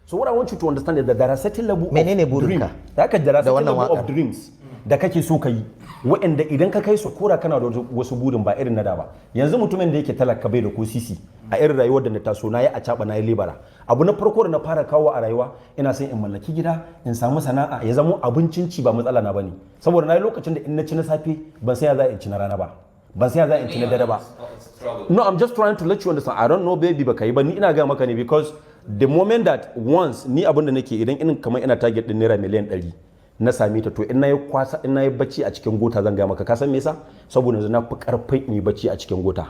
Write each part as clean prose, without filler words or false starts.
So what I want you to understand is that there are certain level menene of burinka da there are certain level waƙar? of dreams da kake so ka yi waɗanda idan ka kai su kora kana da wasu burin ba irin na da ba. Yanzu mutumin da yake talaka bai da ko sisi a irin rayuwar da na taso na yi a caɓa na yi libara. Abu na farko da na fara kawo a rayuwa ina son in mallaki gida in samu sana'a ya zama abincin ci ba matsala na bane. Saboda na yi lokacin da in na ci na safe ban san ya za in ci na rana ba. Ban san ya za in ci na dare ba. No, I'm just trying to let you understand. I don't know baby baka yi ba ni ina ga maka ne because the moment that once ni abin da nake idan inin kamar ina target din naira miliyan 100 na same ta to in nayi kwasa in nayi bacci a cikin gota zan ga maka ka san me yasa saboda yanzu na fi karfin in yi bacci a cikin gota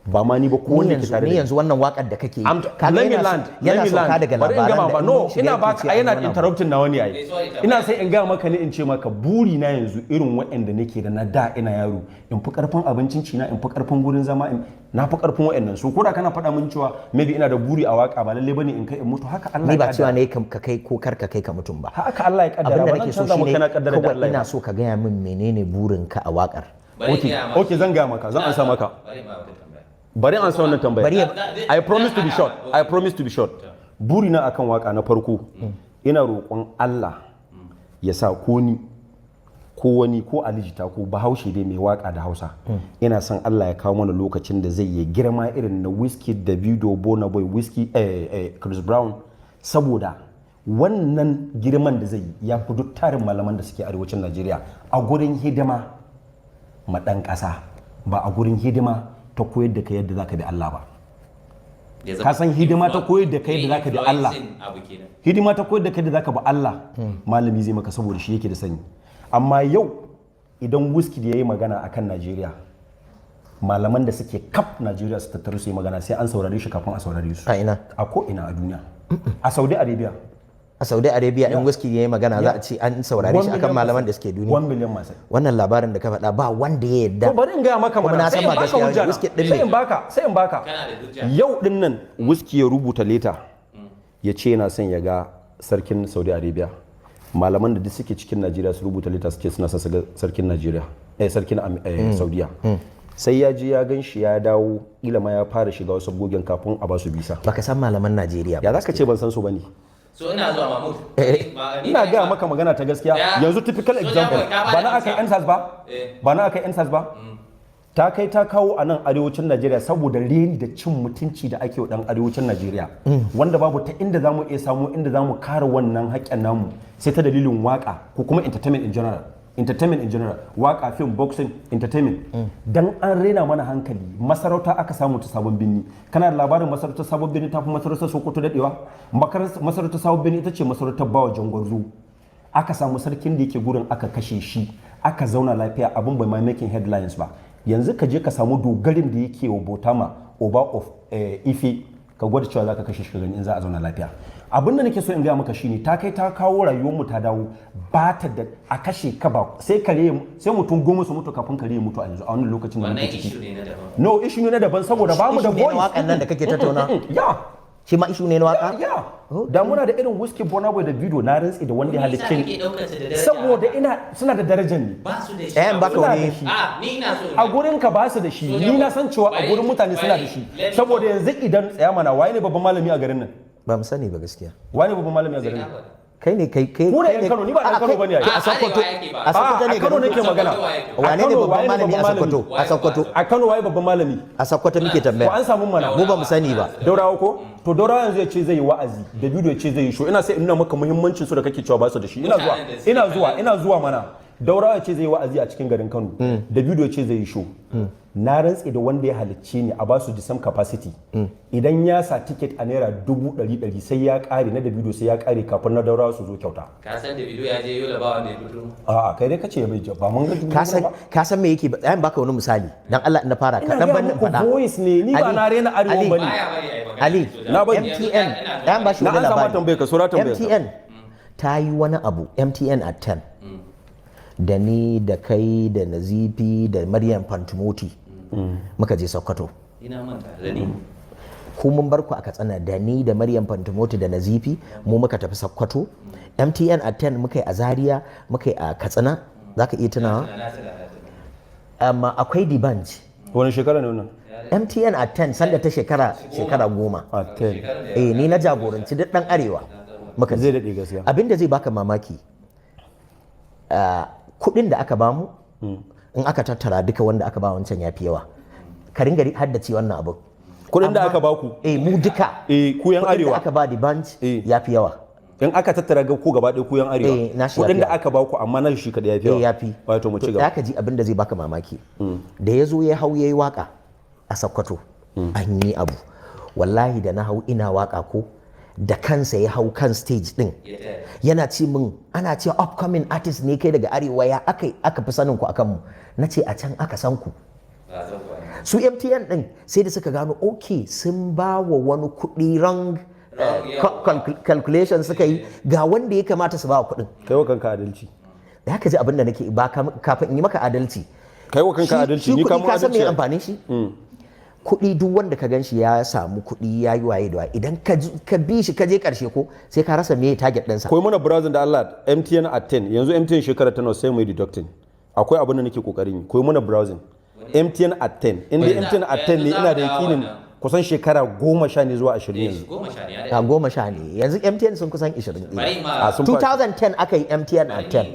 ba ma ni ba ko wanda ke tare ni yanzu wannan wakar da kake yi yana sauka daga labaran da no ina ba ka yana interrupting na wani ai ina sai in ga maka ne in ce maka buri na yanzu irin waɗanda nake da na da ina yaro in fi karfin abincin ci na in fi karfin gurin zama na fi karfin waɗannan so ko da kana faɗa min cewa maybe ina da buri a waka ba lalle bane in kai in mutu haka Allah ya kaddara ni ba cewa ne ka kai ko kar ka kai ka mutum ba haka Allah ya kaddara abinda nake so shine kawai ina so ka gaya min menene burinka a wakar okay zan ga maka zan ansa maka bari an sa wannan tambaya I promise to be short I promise to be short burina akan waka na farko ina roƙon Allah ya sa ko ni ko wani ko alijita ko bahaushe dai mai waka da Hausa ina son Allah ya kawo mana lokacin da zai yi girma irin na Wizkid, Davido, Burna Boy, Chris Brown saboda wannan girman da zai yi ya fi duk tarin malaman da suke arewacin Najeriya a gurin hidima ma ɗan ƙasa ba a gurin hidima ta koyar da kai yadda zaka bi Allah ba ka san hidima ta koyar da kai yadda zaka bi Allah hidima ta koyar da kai yadda zaka bi Allah malami zai maka saboda shi yake da sani amma yau idan Wizkid yayi magana akan Najeriya malaman da suke kaf Najeriya su tattaru su yi magana sai an saurare shi kafin a saurare su a ina a ko ina a duniya a Saudi Arabia in Wizkid yayi magana za a ce an saurare shi akan malaman da suke duniya 1 million masai wannan labarin da ka faɗa ba wanda ya yarda to bari in ga maka mana sai in baka hujja Wizkid din sai in baka yau din nan Wizkid ya rubuta leta ya ce yana son ya ga sarkin Saudi Arabia malaman da duk suke cikin Najeriya su rubuta leta suke suna son sarkin Najeriya sarkin Saudiya sai ya je ya gan shi ya dawo kila ma ya fara shiga wasu gogen kafin a ba su bisa baka san malaman Najeriya ya zaka ce ban san su bane so ina zuwa Mahmud ina ga maka magana ta gaskiya yanzu typical example ba na aka yi ensas ba ta kai ta kawo a nan arewacin Najeriya saboda reni da cin mutunci da ake wa dan arewacin Najeriya wanda babu ta inda zamu iya samu inda zamu kare wannan haƙƙin namu sai ta dalilin waka ko kuma entertainment in general waka film boxing entertainment dan an rena mana hankali masarauta aka samu ta sabon birni kana da labarin masarautar sabon birni ta fi masarautar Sokoto dadewa masarautar sabon birni ita ce masarautar Bawa Jangwarzo aka samu sarkin da yake gurin aka kashe shi aka zauna lafiya abin bai ma making headlines ba yanzu ka je ka samu dogarin da yake wa Botama Oba of Ife ka gwada cewa za ka kashe shi gani in za a zauna lafiya abin da nake so in gaya maka shine ta kai ta kawo rayuwar mu ta dawo ba ta da a kashe ka ba sai mutum goma su mutu kafin kare ya mutu a yanzu a wannan lokacin da muke ciki no issue ne na daban saboda ba mu da voice wakan nan da kake tattauna ya shi ma issue ne na waka ya da muna da irin Wizkid, Burna Boy da Davido na rantsi da wanda ya halicce ni saboda suna da darajar ne ba su da shi baka wani ni ina so a gurin ka ba su da shi ni na san cewa a gurin mutane suna da shi saboda yanzu idan tsaya mana waye ne babban malami a garin nan ba mu sani ba gaskiya waye ne babban malami a garin nan kai ne mu da yan Kano ni ba dan Kano bane a Sokoto ne Kano nake magana wane ne babban malami a Sokoto a Kano waye babban malami a Sokoto muke tambaya ko an samu mana mu ba mu sani ba Daurawa ko to Daurawa yanzu ya ce zai yi wa'azi da bidiyo ya ce zai yi show ina sai in nuna maka muhimmancin su da kake cewa ba su da shi ina zuwa mana Daurawa ya ce zai yi wa'azi a cikin garin Kano da bidiyo ya ce zai yi show na rantse da wanda ya halicce ni a basu the same capacity idan ya sa ticket a naira 100,000 sai ya kare na da bidiyo sai ya kare kafin na Daurawa su zo kyauta ka san da bidiyo ya je Yola ba wanda ya fito a'a kai dai kace bai ba mun ga ka san me yake dan baka wani misali dan Allah na fara ka dan ban fada voice ne ni ba na rena arewa bane Ali na bari MTN dan ba shi na da an sama tambaye ka sura tambaye MTN ta yi wani abu MTN at 10 da ni da kai da Nazifi da Maryam Fantumoti muka je Sokoto ina manta da ni ku mun bar ku a Katsina da ni da Maryam Fantumoti da Nazifi mu muka tafi Sokoto MTN at 10 muka yi a Zaria muka yi a Katsina zaka iya tunawa amma akwai Dibanj wani shekara ne wannan MTN at 10 sanda ta shekara 10 a 10 ni na jagoranci duk dan arewa muka zai daɗe gaskiya. abinda zai baka mamaki kuɗin da aka bamu in aka tattara duka wanda aka ba wancan ya fi yawa ka ringa haddace wannan abu kuɗin da aka baku mu duka ku yan kuɗin da arewa aka ba D'banj ya fi yawa in aka tattara ga ku gaba ɗaya ku yan arewa kuɗin da aka baku amma na shi kaɗai ya fi yawa ya fi wato mu ci gaba ka ji abin da zai baka mamaki da ya zo ya hau ya yi waka a Sokoto an yi abu wallahi da na hau ina waka ko da kansa ya hau kan stage din yana ce min ana cewa upcoming artist ne kai daga arewa ya aka fi sanin ku akan mu na ce a can aka san ku su MTN din sai da suka gano okay sun ba wa wani kuɗi wrong calculation suka yi ga wanda ya kamata su ba wa kuɗin kai wa kanka adalci da haka ji abin da nake ba kafin in yi maka adalci kai wa kanka adalci ni ka san me amfanin shi kuɗi duk wanda ka gan shi ya samu kuɗi ya yi waye da waye idan ka bi shi ka je ƙarshe ko sai ka rasa me target ɗinsa. Koyi mana browsing da Allah MTN at 10 yanzu MTN shekara ta nawa sai mai deducting akwai abin da nake kokarin yi koyi mana browsing MTN at 10 in dai MTN at 10 ne ina da yakinin kusan shekara 10 ne zuwa 20 yanzu. 10 ne yanzu MTN sun kusan 20 2010 aka yi MTN at 10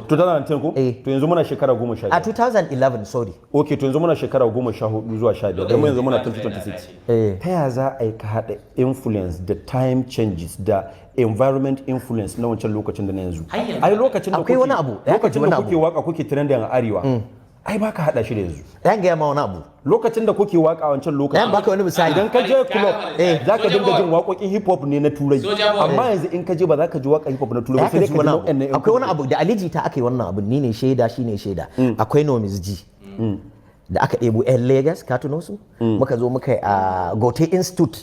2010 ko? To yanzu muna shekara 10 a 2011 sorry ok to yanzu muna shekara 14 zuwa 15 don yanzu muna 2026 ta ya za a yi ka haɗa influence da time changes da environment influence na wancan lokacin da na yanzu ai lokacin da akwai wani abu lokacin da kuke waka kuke trending a arewa ai baka hada shi da yanzu dan ga ma wani abu lokacin da kuke waka wancan lokacin dan baka wani misali idan ka je club zaka dinga jin waƙoƙin hip hop ne na turai amma yanzu in ka je ba zaka ji waƙar hip hop na turai sai dai ka ji wannan akwai wani abu da Aliji ta aka yi wannan abu ni ne shaida shine shaida akwai Nomis G da aka ɗebo 'yan Lagos ka tuno su muka zo muka yi a Gote Institute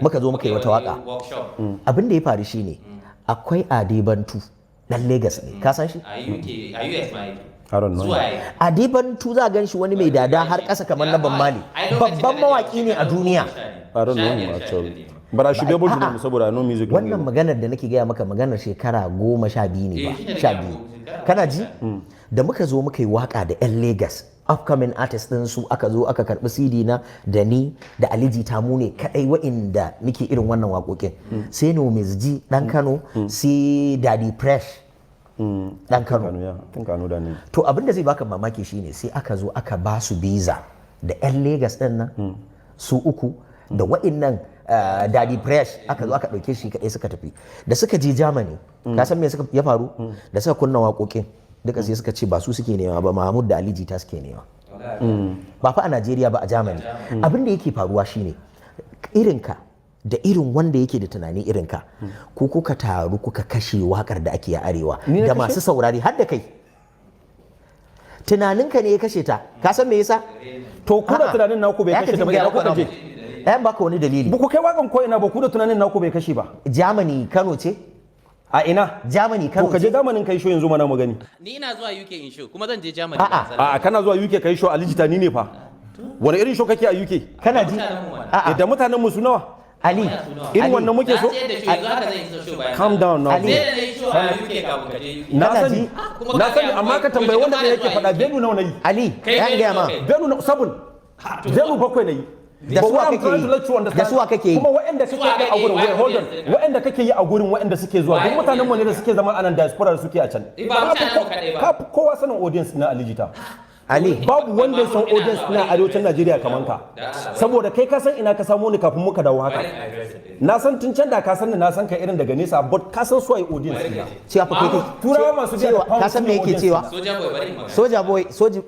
muka zo muka yi wata waka abin da ya faru shine akwai Adebantu dan Lagos ne ka san shi a US ma Adebantu za gan shi wani mai dada har ƙasa kamar na Bammali babban mawaki ne a duniya I don't know actually but I should be able to know saboda I know music wannan maganar da nake gaya maka maganar shekara 12 ne ba 12 kana ji da muka zo muka yi waka da 'yan Lagos upcoming artist din su aka zo aka karbi CD na da ni da Aliji Tamu ne kadai wa'inda muke irin wannan waƙoƙin sai Nomis G dan Kano sai Daddy Fresh dan Kano to abinda zai baka mamaki shine sai aka zo aka ba su visa da 'yan Lagos din nan su uku da wa'innan Daddy Fresh aka zo aka dauke shi kadai suka tafi da suka je Germany ka san me suka ya faru da suka kunna waƙoƙin duka sai suka ce ba su suke nema ba Mahmud da Aliji ta suke nema ba fa a Najeriya ba a Germany abin da yake faruwa shine irinka da irin wanda yake da tunani irinka ko kuka taru kuka kashe wakar da ake a arewa da masu saurari har da kai tunaninka ne ya kashe ta ka san me yasa to ku da tunanin naku bai kashe ta ba ya kuka je ɗayan baka wani dalili ba ku kai wakan ko ina ba ku da tunanin naku bai kashe ba Germany Kano ce a ina Germany Kano ka je Germany kai show yanzu mana mu gani ni ina zuwa UK in show kuma zan je Germany a kana zuwa UK kai show Aliji ta ni ne fa wani irin show kake a UK kana ji da mutanen mu su nawa Ali irin wannan muke so calm down now na sani amma ka tambayi wanda da yake faɗa Benu nawa nayi Ali ya ga ma Benu 7 Benu 7 nayi da suwa kake yi kuma waɗanda kake yi a gurin hold on waɗanda kake yi a gurin waɗanda suke zuwa duk mutanen mu ne da suke zama a nan diaspora da suke a can ka kowa sanin audience na Alijita Ali babu wanda ya san audience na arewacin Najeriya kaman ka saboda kai ka san ina ka samu ni kafin muka dawo haka na san tun can da ka san ni na san ka irin daga nesa but ka san su ai audience ina cewa fa kai turawa masu cewa ka san me yake cewa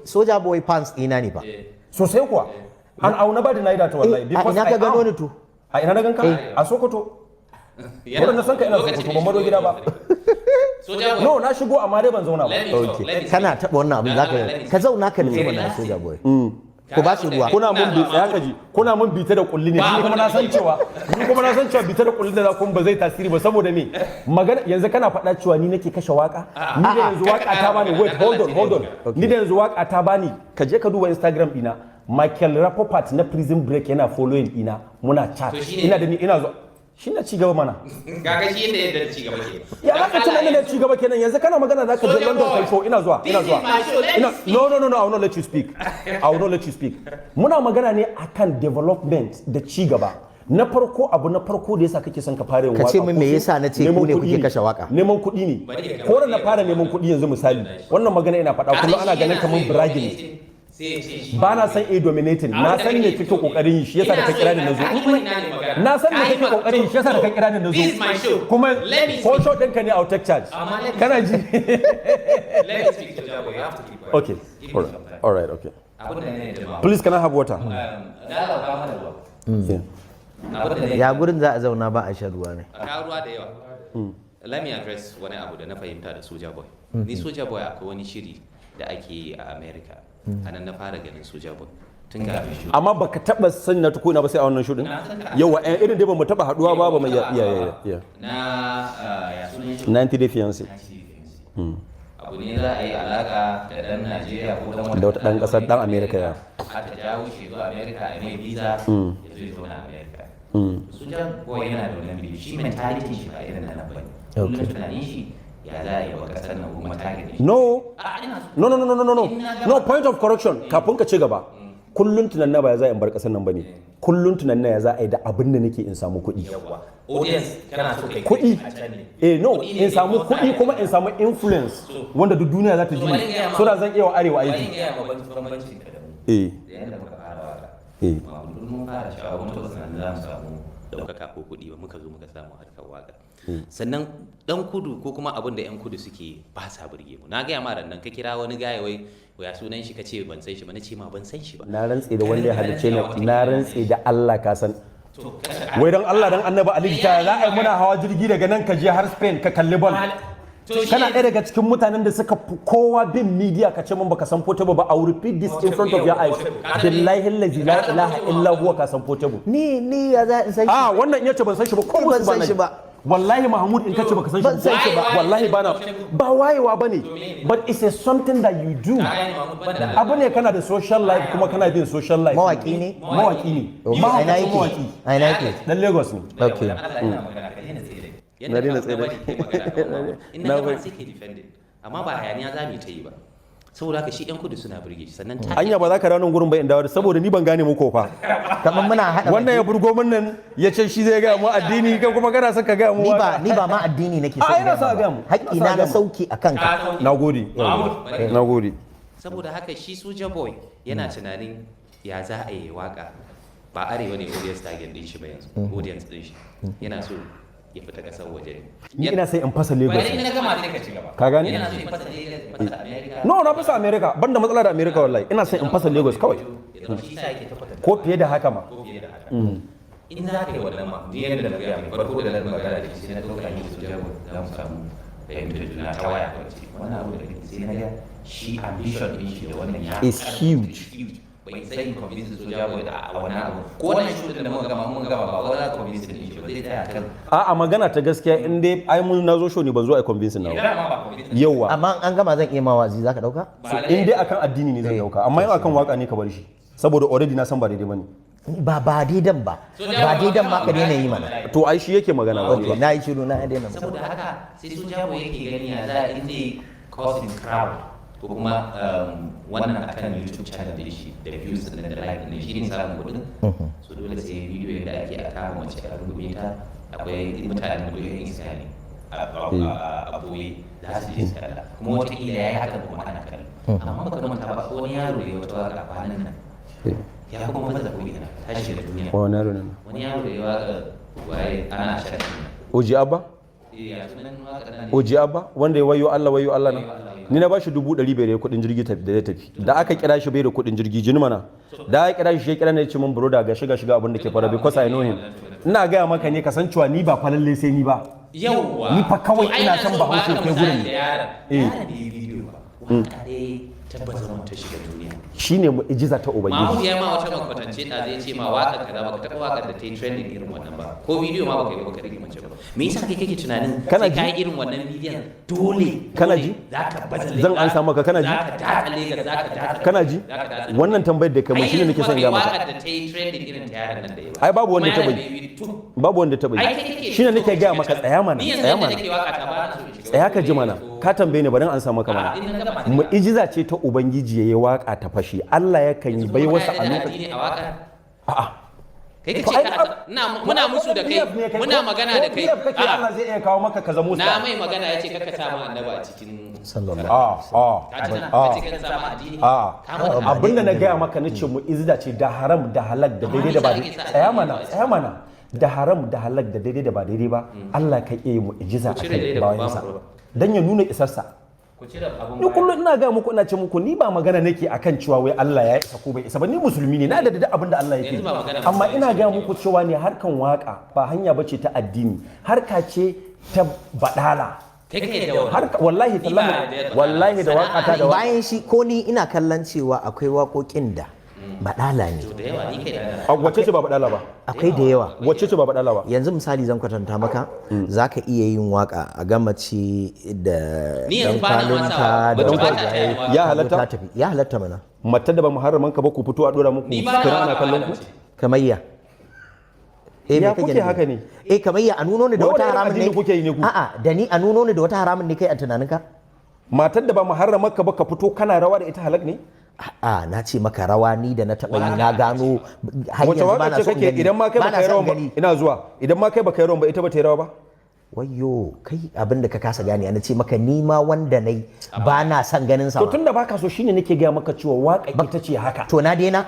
soja boy pants ina ne fa sosai kuwa an auna ba da na yi da ta wallahi a ina ka gano ni to a ina na ganka a Sokoto wadanda san ka ina Sokoto ban mado gida ba no na shigo amma dai ban zauna ba kana taba wannan abin zaka ka zauna ka nutsu mana soja boy ko ba shi ruwa kuna mun bi tsaya kaji kuna mun bita da kulli ne ni kuma na san cewa bita da kulli da kun ba zai tasiri ba saboda me magana yanzu kana faɗa cewa ni nake kashe waka ni da yanzu waka ta bani wait hold on ni da yanzu waka ta bani ka je ka duba Instagram dina Michael Rapaport na Prison Break yana following ina muna chat ina da ni ina zo shi na cigaba mana gaga shi yadda da cigaba ke ya aka tunanin da cigaba kenan yanzu kana magana za ka je London kai show ina zuwa no I will not let you speak muna magana ne akan development da cigaba na farko abu na farko da yasa kake son ka fara yin waka ka ce min me yasa na ce ku ne kuke kashe waka neman kuɗi ne ko da na fara neman kuɗi yanzu misali wannan magana ina faɗa kullum ana ganin kamar bragging ne ba na san a dominating na san ne kake kokarin yi shi yasa da ka kira ni nazo na san ne kake kokarin yi shi yasa da ka kira ni nazo kuma ko show ɗinka ne out charge kana ji okay all right okay please can I have water ya gurin za a zauna ba a shan ruwa ne a kawo ruwa da yawa let me address wani abu da na fahimta da Soja Boy ni Soja Boy akwai wani shiri da ake yi a America a nan na fara ganin Soja Boy tun kafin shi amma baka taba sani na tukuna ba sai a wannan shudin yawa irin dai ba mu taba haduwa ba mu iya na ya sunan shi 90 day fiancé abu ne za a yi alaka da dan Najeriya ko dan wani da wata dan kasar dan America ya aka jawo shi zuwa America a mai visa ya zo ya zauna a America Soja Boy yana da wannan biyu shi mentality shi ba irin nan bane kullum tunanin shi ya za a yi wa kasar nan kuma target shi no point of correction kafin ka ci gaba kullun tunanin ba ya za a bar kasar nan bane kullun tunanin ya za a yi da abin da nake in samu kuɗi audience kana so kai kuɗi in samu kuɗi kuma in samu influence wanda duk duniya za ta ji so da zan iya wa arewa aiki mun fara shawo mun taɓa sanin za mu samu ɗaukaka ko kuɗi ba muka zo muka samu harkar waka sannan dan kudu ko kuma abin da yan kudu suke ba sa burge mu na gaya ma nan ka kira wani gaya wai ya sunan shi ka ce ban san shi ba na ce ma ban san shi ba na rantse da wanda ya halice ni na rantse da Allah ka san wai dan Allah dan Annabi Ali ta za a yi muna hawa jirgi daga nan ka je har Spain ka kalli ball kana ɗaya daga cikin mutanen da suka fi kowa bin media ka ce min baka san Portable ba I will repeat this in front of your eyes billahi allazi la ilaha illa huwa ka san Portable ni ya za in san shi wannan in yace ban san shi ba ko ban san shi ba wallahi Mahmud in kace baka san shi ba wallahi ba wayewa bane but it's a something that you do abu ne kana da social life kuma kana bin social life mawaki ne ai na yake dan Lagos ne okay na dina tsaye ina ba sai ke defending amma ba hayaniya za mu ta yi ba saboda haka shi yan kudu suna burge shi sannan ta anya ba za ka ranar gurin ba in dawo saboda ni ban gane muku fa kamar muna hada wannan ya burgo min nan ya ce shi zai ga mu addini kai kuma kana son ka ga mu ni ba ma addini nake so ina sa ga mu haƙƙi na sauki akan ka nagode saboda haka shi Soja Boy yana tunanin ya za a yi waka ba arewa ne audience target din shi ba yanzu audience din shi yana so ya fita kasar waje ni ina sai in fasa Lagos wani ina gama sai ka ci gaba ka gane ina so in fasa Lagos fasa America na fasa America banda matsala da America wallahi ina sai in fasa Lagos kawai ko fiye da haka ma in za ka yi wannan ma ni yadda na gaya mai farko da na magana da shi na ɗauka ni Soja Boy za mu samu fahimtar juna ta waya wannan abu da sai na ga shi ambition din shi da wannan ya is huge bai sai convince Soja Boy da wannan abu ko wannan shudin da muka gama ba wala convince din shi ba zai tsaya kan a magana ta gaskiya in dai ai mun nazo show ne ban zo ai convince na ba yawa amma an gama zan iya ma wazi zaka dauka in dai akan addini ne zan dauka amma in akan waka ne ka bar shi saboda already na san ba daidai bane ba daidan ba ma ka daina yi mana to ai shi yake magana ba na yi shiru na daina saboda haka sai Soja Boy yake gani ya za in dai causing crowd ko kuma wannan akan YouTube channel din shi da views din da like din shi ne samun kudin so dole sai video da ake a kama mace a rungume ta akwai mutanen da yin iska ne a boye za su je su kalla kuma wataƙila ya yi haka kuma ana kallo amma baka manta ba wani yaro ya wata waka kwanan nan ya kuma maza ko ina tashi da duniya wani yaro ya waka waye ana shaɗin Oji Abba Oji Abba wanda ya wayo Allah na ni na bashi 500 da kudin jirgi da ya tafi da aka kira shi bai da kudin jirgi jini mana da aka kira shi ya kira ne ya ce min broda ga shiga abin da ke fara because I know him ina gaya maka ne kasancewa ni ba falalle sai ni ba yauwa ni fa kawai ina son bahaushe kai gurin tabbatar mu ta shiga duniya shine mu'jiza ta ubangiji Mahmud ya ma wata makwatance da zai ce ma waka kaza baka taɓa wakar da ta yi trending irin wannan ba ko bidiyo ma baka yi baka rike mace ba me yasa kai kake tunanin sai kai irin wannan bidiyon dole kana ji zaka bazale zan ansa maka kana ji zaka datsa Lagos zaka datsa kana ji wannan tambayar da kai shine nake son ga maka wakar da ta yi trending irin ta yaran nan da yawa ai babu wanda ta bai babu wanda ta bai shine nake ga maka tsaya mana tsaya ka ji mana ka tambaye ni bari an ansa maka mana mu'jiza ce ta ubangiji yayi waka ta fashi Allah yakan yi bai wasu a lokacin kai ka ce muna musu da kai muna magana da kai Allah zai iya kawo maka ka zamo na mai magana yace kaka sa ma annabi a cikin sallallahu abinda na gaya maka na ce mu izda ce da haram da halak da daidai da ba daidai tsaya mana da haram da halak da daidai da ba daidai ba Allah ka iya mu ijiza akai ba wani sa dan ya nuna isarsa ni kullum ina ga muku ina ce muku ni ba magana nake akan cewa wai Allah ya isa ko bai isa ba ni musulmi ne na da abin da Allah yake amma ina ga muku cewa ne harkan waka ba hanya bace ta addini harka ce ta badala wallahi da waka ta da bayan shi ko ni ina kallon cewa akwai waƙoƙin da badala ne wacce ce ba badala ba akwai da yawa wacce ce ba badala ba yanzu misali zan kwatanta maka zaka iya yin waka a gamace da dan kwalinta da dan kwalinta ya halatta mana matar da ba muharraman ka ba ku fito a dora muku kira ana kallon ku kamayya ya kuke haka ne kamayya a nuno ne da wata haramun ne kuke yi ne ku a'a da ni a nuno ne da wata haramun ne kai a tunaninka matar da ba muharraman ka ba ka fito kana rawa da ita halak ne a'a na ce maka rawa ni da na taɓa yi na gano wace waka ce kake idan ma kai baka yi rawan ba ina zuwa idan ma kai baka yi rawan ba ita ba ta yi rawa ba wayyo kai abin da ka kasa gane na ce maka ni ma wanda nai ba na son ganin sa to tunda baka so shine nake gaya maka cewa waka ita ce haka to na daina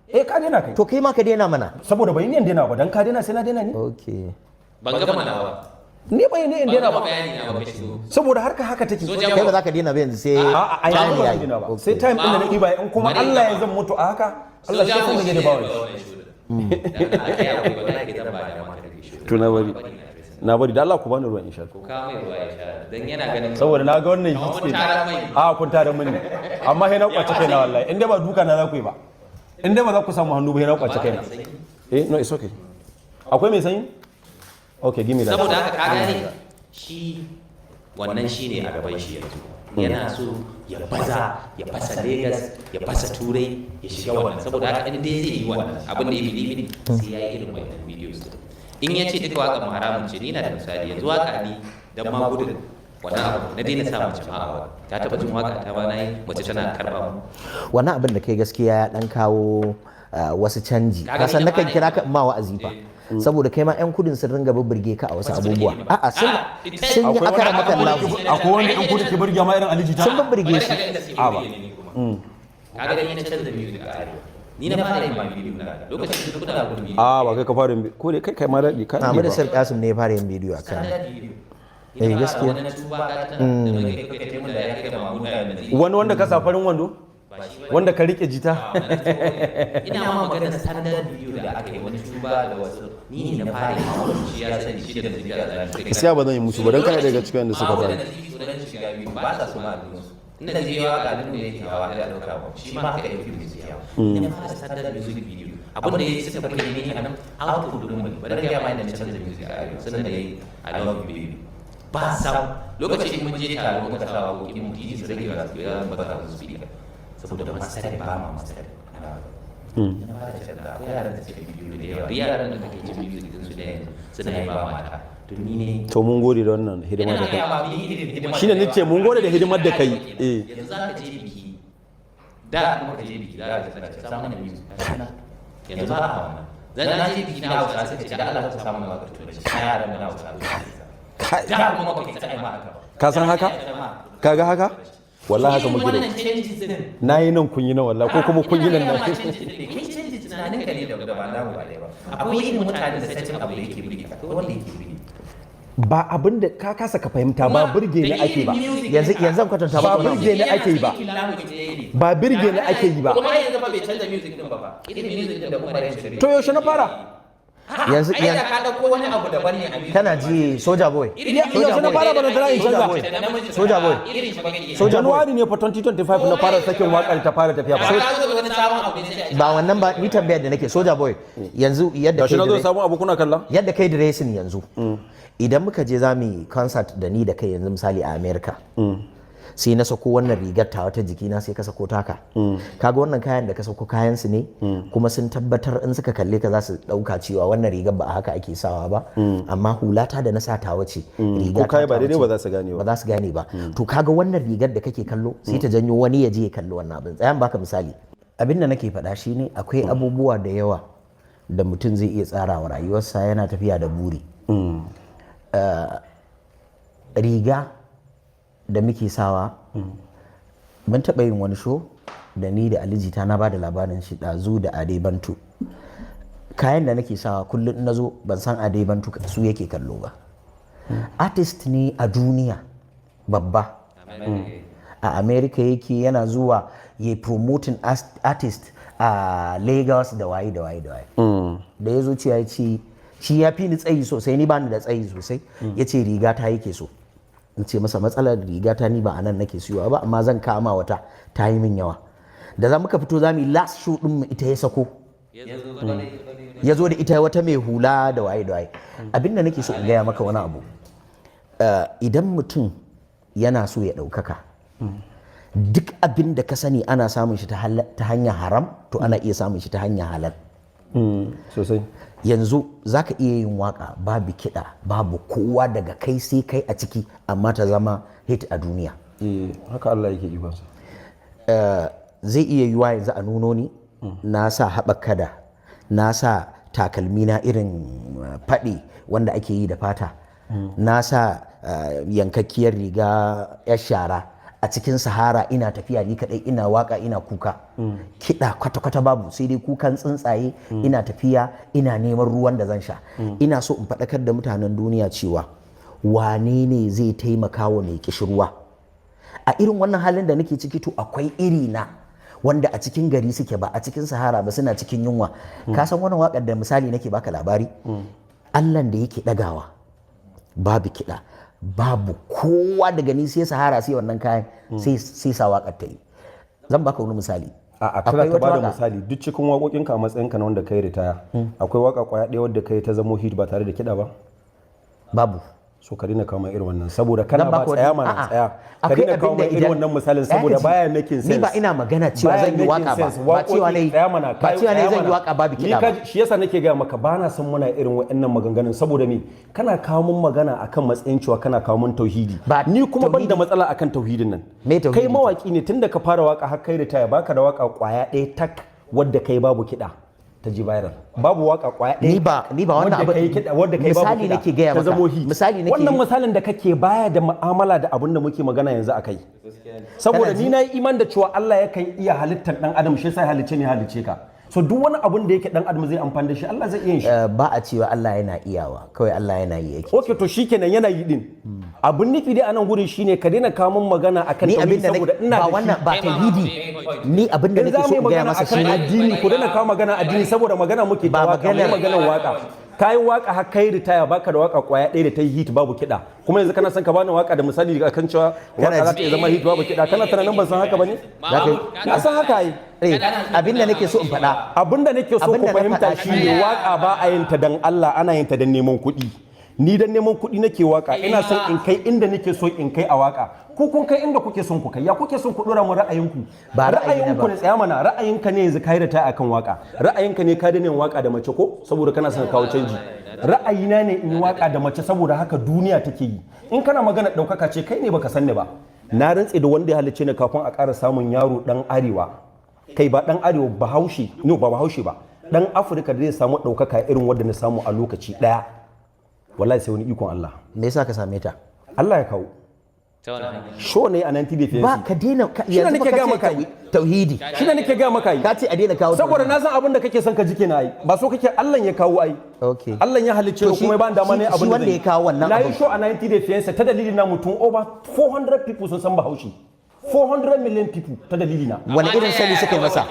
ka daina kai to kai ma ka daina mana saboda bai yin daina ba dan ka daina sai na daina ne okay ban gama nawa ni bai ne in daina ba saboda harka haka take kai ba za ka daina ba yanzu sai time ya yi sai time din da na diba in kuma Allah ya zan mutu a haka Allah shi kuma ne ba wani to na bari da Allah ku bani ruwan insha Allah ka mai ruwa insha dan yana ganin saboda na ga wannan kun tare mini amma sai na kwace kaina wallahi inda ba duka na za ku yi ba inda ba za ku samu hannu ba sai na kwace kaina no it's okay akwai mai sanyi okay give me that saboda haka ka gane shi wannan shine a gaban shi yanzu yana so ya fasa Lagos ya fasa Turai ya shiga wannan saboda haka in dai zai yi wannan abin da ya bi sai ya yi irin wannan videos in ya ce duka waka haramun ce ni na da misali yanzu waka ni dan ma gudun wannan abu na daina sa mace ma ta taba jin waka ta ba nayi mace tana karba mu wannan abin da kai gaskiya ya dan kawo wasu canji kasan nakan kira ka ma wa'azi fa saboda kai ma yan kudin sun ringa burge ka a wasu abubuwa a'a sun yi akara maka lafu akwai wanda yan kudi ke burge ma irin aliji ta sun burge shi a ba kaga ni na canza music a arewa ni na fara yin bidiyo na lokacin da kuna gudun bidiyo ba kai ka fara yin ko dai kai ma dadi ka amma da Sir Kasim ne ya fara yin bidiyo akan gaskiya wani wanda ka sa farin wando wanda ka rike jita ina ma maganar standard video da aka yi wani tuba da wasu ni ne na fara yin shi ya sani shi da zuriya da gaskiya ba zan yi musu ba dan kana daga cikin da suka fara ba ta so ma ina da yawa ga nan ne yake hawa da dauka shi ma haka yake music yawa ina fara standard music video abin da yake suka fara ne a nan output din mu bari ga mai da canza music a yau sannan da yayi I love you baby ba sa lokacin mun je taro muka sa waƙoƙin mu DJ su rage ba su ga baka su speaker saboda master ba ma master ina fara canza akwai yaran da suke bidiyo da yawa yaran da kake jin music din su da yanzu suna yi ba mata to mun gode da wannan hidima da kai shine nace mun gode da hidimar da kai yanzu aka je biki da kuma ka je biki za ka samu na music yanzu ba a wannan zan je biki na Hausa sai ce da Allah ka samu na waka to da yaran na Hausa da kuma ka ta ai ma haka ka san haka kaga haka wallahi haka muke da nayi nan kun yi nan wallahi ko kuma kun yi nan kai canji tunanin ka ne da ba namu ba ba akwai irin mutanen da sai abu da yake burge ka wanda yake burge ba abin da ka kasa ka fahimta ba burge ne ake ba yanzu kwatanta ba burge ne ake yi ba ba burge ne ake yi ba kuma yanzu ba bai canza music din ba irin music din da kuma rai to yaushe na fara yanzu ai da ka dauko wani abu daban ne a music kana ji Soja Boy yanzu na fara bana tana in canza Soja Boy January ne fa 2025 na fara sakin wakar ta fara tafiya ba wannan ba ni tambayar da nake Soja Boy yanzu yadda kai da sabon abu kuna kalla yadda kai dressing yanzu idan muka je za mu yi concert da ni da kai yanzu misali a America sai na sako wannan rigar ta wata jikina sai ka sako taka kaga wannan kayan da ka sako kayan su ne kuma sun tabbatar in suka kalle ka za su dauka cewa wannan rigar ba haka ake sawa ba amma hulata da na sa ta wace riga ko kai ba daidai ba za su gane ba ba za su gane ba to kaga wannan rigar da kake kallo sai ta janyo wani ya je ya kalli wannan abin tsayan baka misali abin da nake faɗa shine akwai abubuwa da yawa da mutum zai iya tsarawa rayuwarsa yana tafiya da buri. Riga da muke sawa mun taɓa yin wani show da ni da alijita na ba da labarin shi ɗazu da Adebantu. Kayan da nake sawa kullum na zo ban san Adebantu su yake kallo ba. Artist ne a duniya babba a America yake, yana zuwa ya promoting artist a Lagos da waye. Da ya zo cewa ya ce shi ya fi ni tsayi sosai, ni ba ni da tsayi sosai, ya ce riga ta yake so. In ce masa matsalar riga ta ni ba a nan nake siyowa ba, amma zan kama wata ta yi min yawa. Da za muka fito za mu yi last show din mu ita ya sako, ya zo da ita wata mai hula da waye. Abinda nake so in gaya maka wani abu, idan mutum yana so ya ɗaukaka, duk abin da ka sani ana samun shi ta hanyar haram, to ana iya samun shi ta hanyar halal. Sosai. Yanzu za ka iya yin waka babu kiɗa babu kowa daga kai sai kai a ciki, amma ta zama hit a duniya. Haka Allah yake ibansa. Zai iya yiwa yanzu a nuno ni na sa haɓaka da na sa takalmi na irin faɗi wanda ake yi da fata, na sa yankakkiyar riga 'yar shara a cikin sahara, ina tafiya ni kadai ina waka ina kuka, kiɗa kwata-kwata babu, sai dai kukan tsuntsaye, ina tafiya ina neman ruwan da zan sha. Ina so in faɗakar da mutanen duniya cewa wane ne zai taimaka wa mai kishirwa a irin wannan halin da nake ciki. To akwai iri na wanda a cikin gari suke, ba a cikin sahara ba, suna cikin yunwa. Ka san wannan waƙar da misali nake baka labari, Allahn da yake ɗagawa babu kiɗa babu kowa daga ni sai sahara sai wannan kayan sai sa waƙar ta yi. Zan baka wani misali. A kada ka bada misali, duk cikin waƙoƙinka a matsayinka na wanda kai ritaya, akwai waƙa ƙwaya ɗaya wadda kai ta zamo hit ba tare da kiɗa ba? Babu. So ka dina kawo mai irin wannan saboda kana ba tsaya mana tsaya, ka dina kawo mai irin wannan misalin saboda baya making sense. Ni ba ina magana cewa zan yi waka ba cewa ne zan yi waka babu kiɗa ba. Shi yasa nake gaya maka ba na son muna irin waɗannan maganganun, saboda me kana kawo mun magana akan matsayin cewa kana kawo mun tauhidi, ni kuma ban da matsala akan tauhidin nan. Kai mawaki ne tunda ka fara waka har kai ritaya, baka da waka kwaya ɗaya tak wadda kai babu kiɗa ta ji viral, babu waka kwaya ɗaya ni ba wannan abu wadda kai babu misali nake gaya maka, misali nake wannan misalin da kake baya da mu'amala da abin da muke magana yanzu akai, saboda ni na yi iman da cewa Allah yakan iya halittar dan adam, shi sai halicce ne halicce ka. So duk wani abun da yake dan adam zai amfani da shi Allah zai iya yin shi. Ba a cewa Allah yana iyawa, kawai Allah yana yi yake. Okay, to shikenan yana yi din. Abun nufi dai a nan gurin shine ka daina kawo mun magana akan tauhidi, saboda ina da ba wannan ba tauhidi. Ni abin da nake so in gaya masa shine addini, ku daina kawo magana addini saboda magana muke ta waka, maganar waka. Kayi waka har kai ritaya baka da waka kwaya ɗaya da ta yi hit babu kiɗa, kuma yanzu kana son ka bani waka da misali akan cewa waka za ta iya zama hit babu kiɗa, kana tunanin ban san haka bane? Na san haka yi. Abin da nake so in faɗa, abin da nake so ku fahimta shine waka ba a yin ta dan Allah, ana yin ta dan neman kuɗi. Ni dan neman kuɗi nake waka, ina son in kai inda nake so in kai a waka. Ku kun kai inda kuke son ku kai, ya kuke son ku dora mu ra'ayinku? Ba ra'ayinku ne, tsaya mana, ra'ayinka ne yanzu kai da ta akan waka, ra'ayinka ne ka daina waka da mace ko saboda kana son kawo canji. Ra'ayina ne in yi waka da mace saboda haka duniya take yi. In kana magana ɗaukaka ce kai ne baka san ni ba. Na rantse da wanda ya halicce ni kafin a ƙara samun yaro dan arewa, kai ba dan arewa bahaushe, no ba bahaushe ba, dan Afirka da zai samu ɗaukaka irin wanda na samu a lokaci ɗaya. Wallahi sai wani ikon Allah. Me yasa ka same ta? Allah ya kawo. Show ne a 90 days. Ba ka daina yanzu nake ga maka tauhidi. Shi ne nake ga maka yi. Ka ce a daina kawo. Saboda na san abin da kake son ka ji kenan ai. Ba so kake Allah ya kawo ai. Okay. Allah ya halicce kuma ba dama ne abin da wanda ya kawo wannan abu. Na yi show a 90 days ta dalilin na mutum over 400 people sun san Bahaushe. 400 million people ta dalili na. Wani irin sani suka yi masa?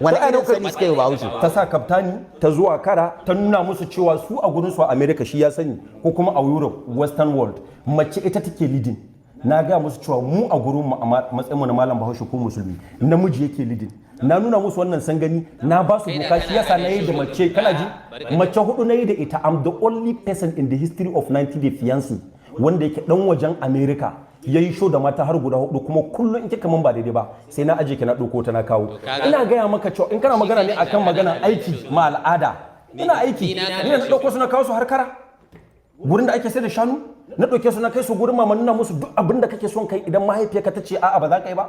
Wani irin sani suka yi Bahaushe? Ta sa kaftani, ta zuwa kara, ta nuna musu cewa su a gurin su a America shi ya sani, ko kuma a Europe, Western world, mace ita take leading. Na ga musu cewa mu a gurin mu a matsayin mu na malam Bahaushe ko musulmi, namiji yake leading. Na nuna musu wannan sangani, na ba su doka, shi yasa na yi da mace, kana ji? Mace hudu na yi da ita. I'm the only person in the history of 90 Day Fiancé wanda yake dan wajen America ya yi show da mata har guda hudu, kuma kullum in kika man ba daidai ba sai na aje ki na ɗauko ta na kawo. Ina gaya maka cewa in kana magana ne akan magana aiki ma al'ada, ina aiki ni na ɗauko su na kawo su har kara gurin da ake sai da shanu, na ɗauke su na kai su gurin mama, nuna musu duk abin da kake son kai idan mahaifiyarka ta ce a'a ba za ka yi ba.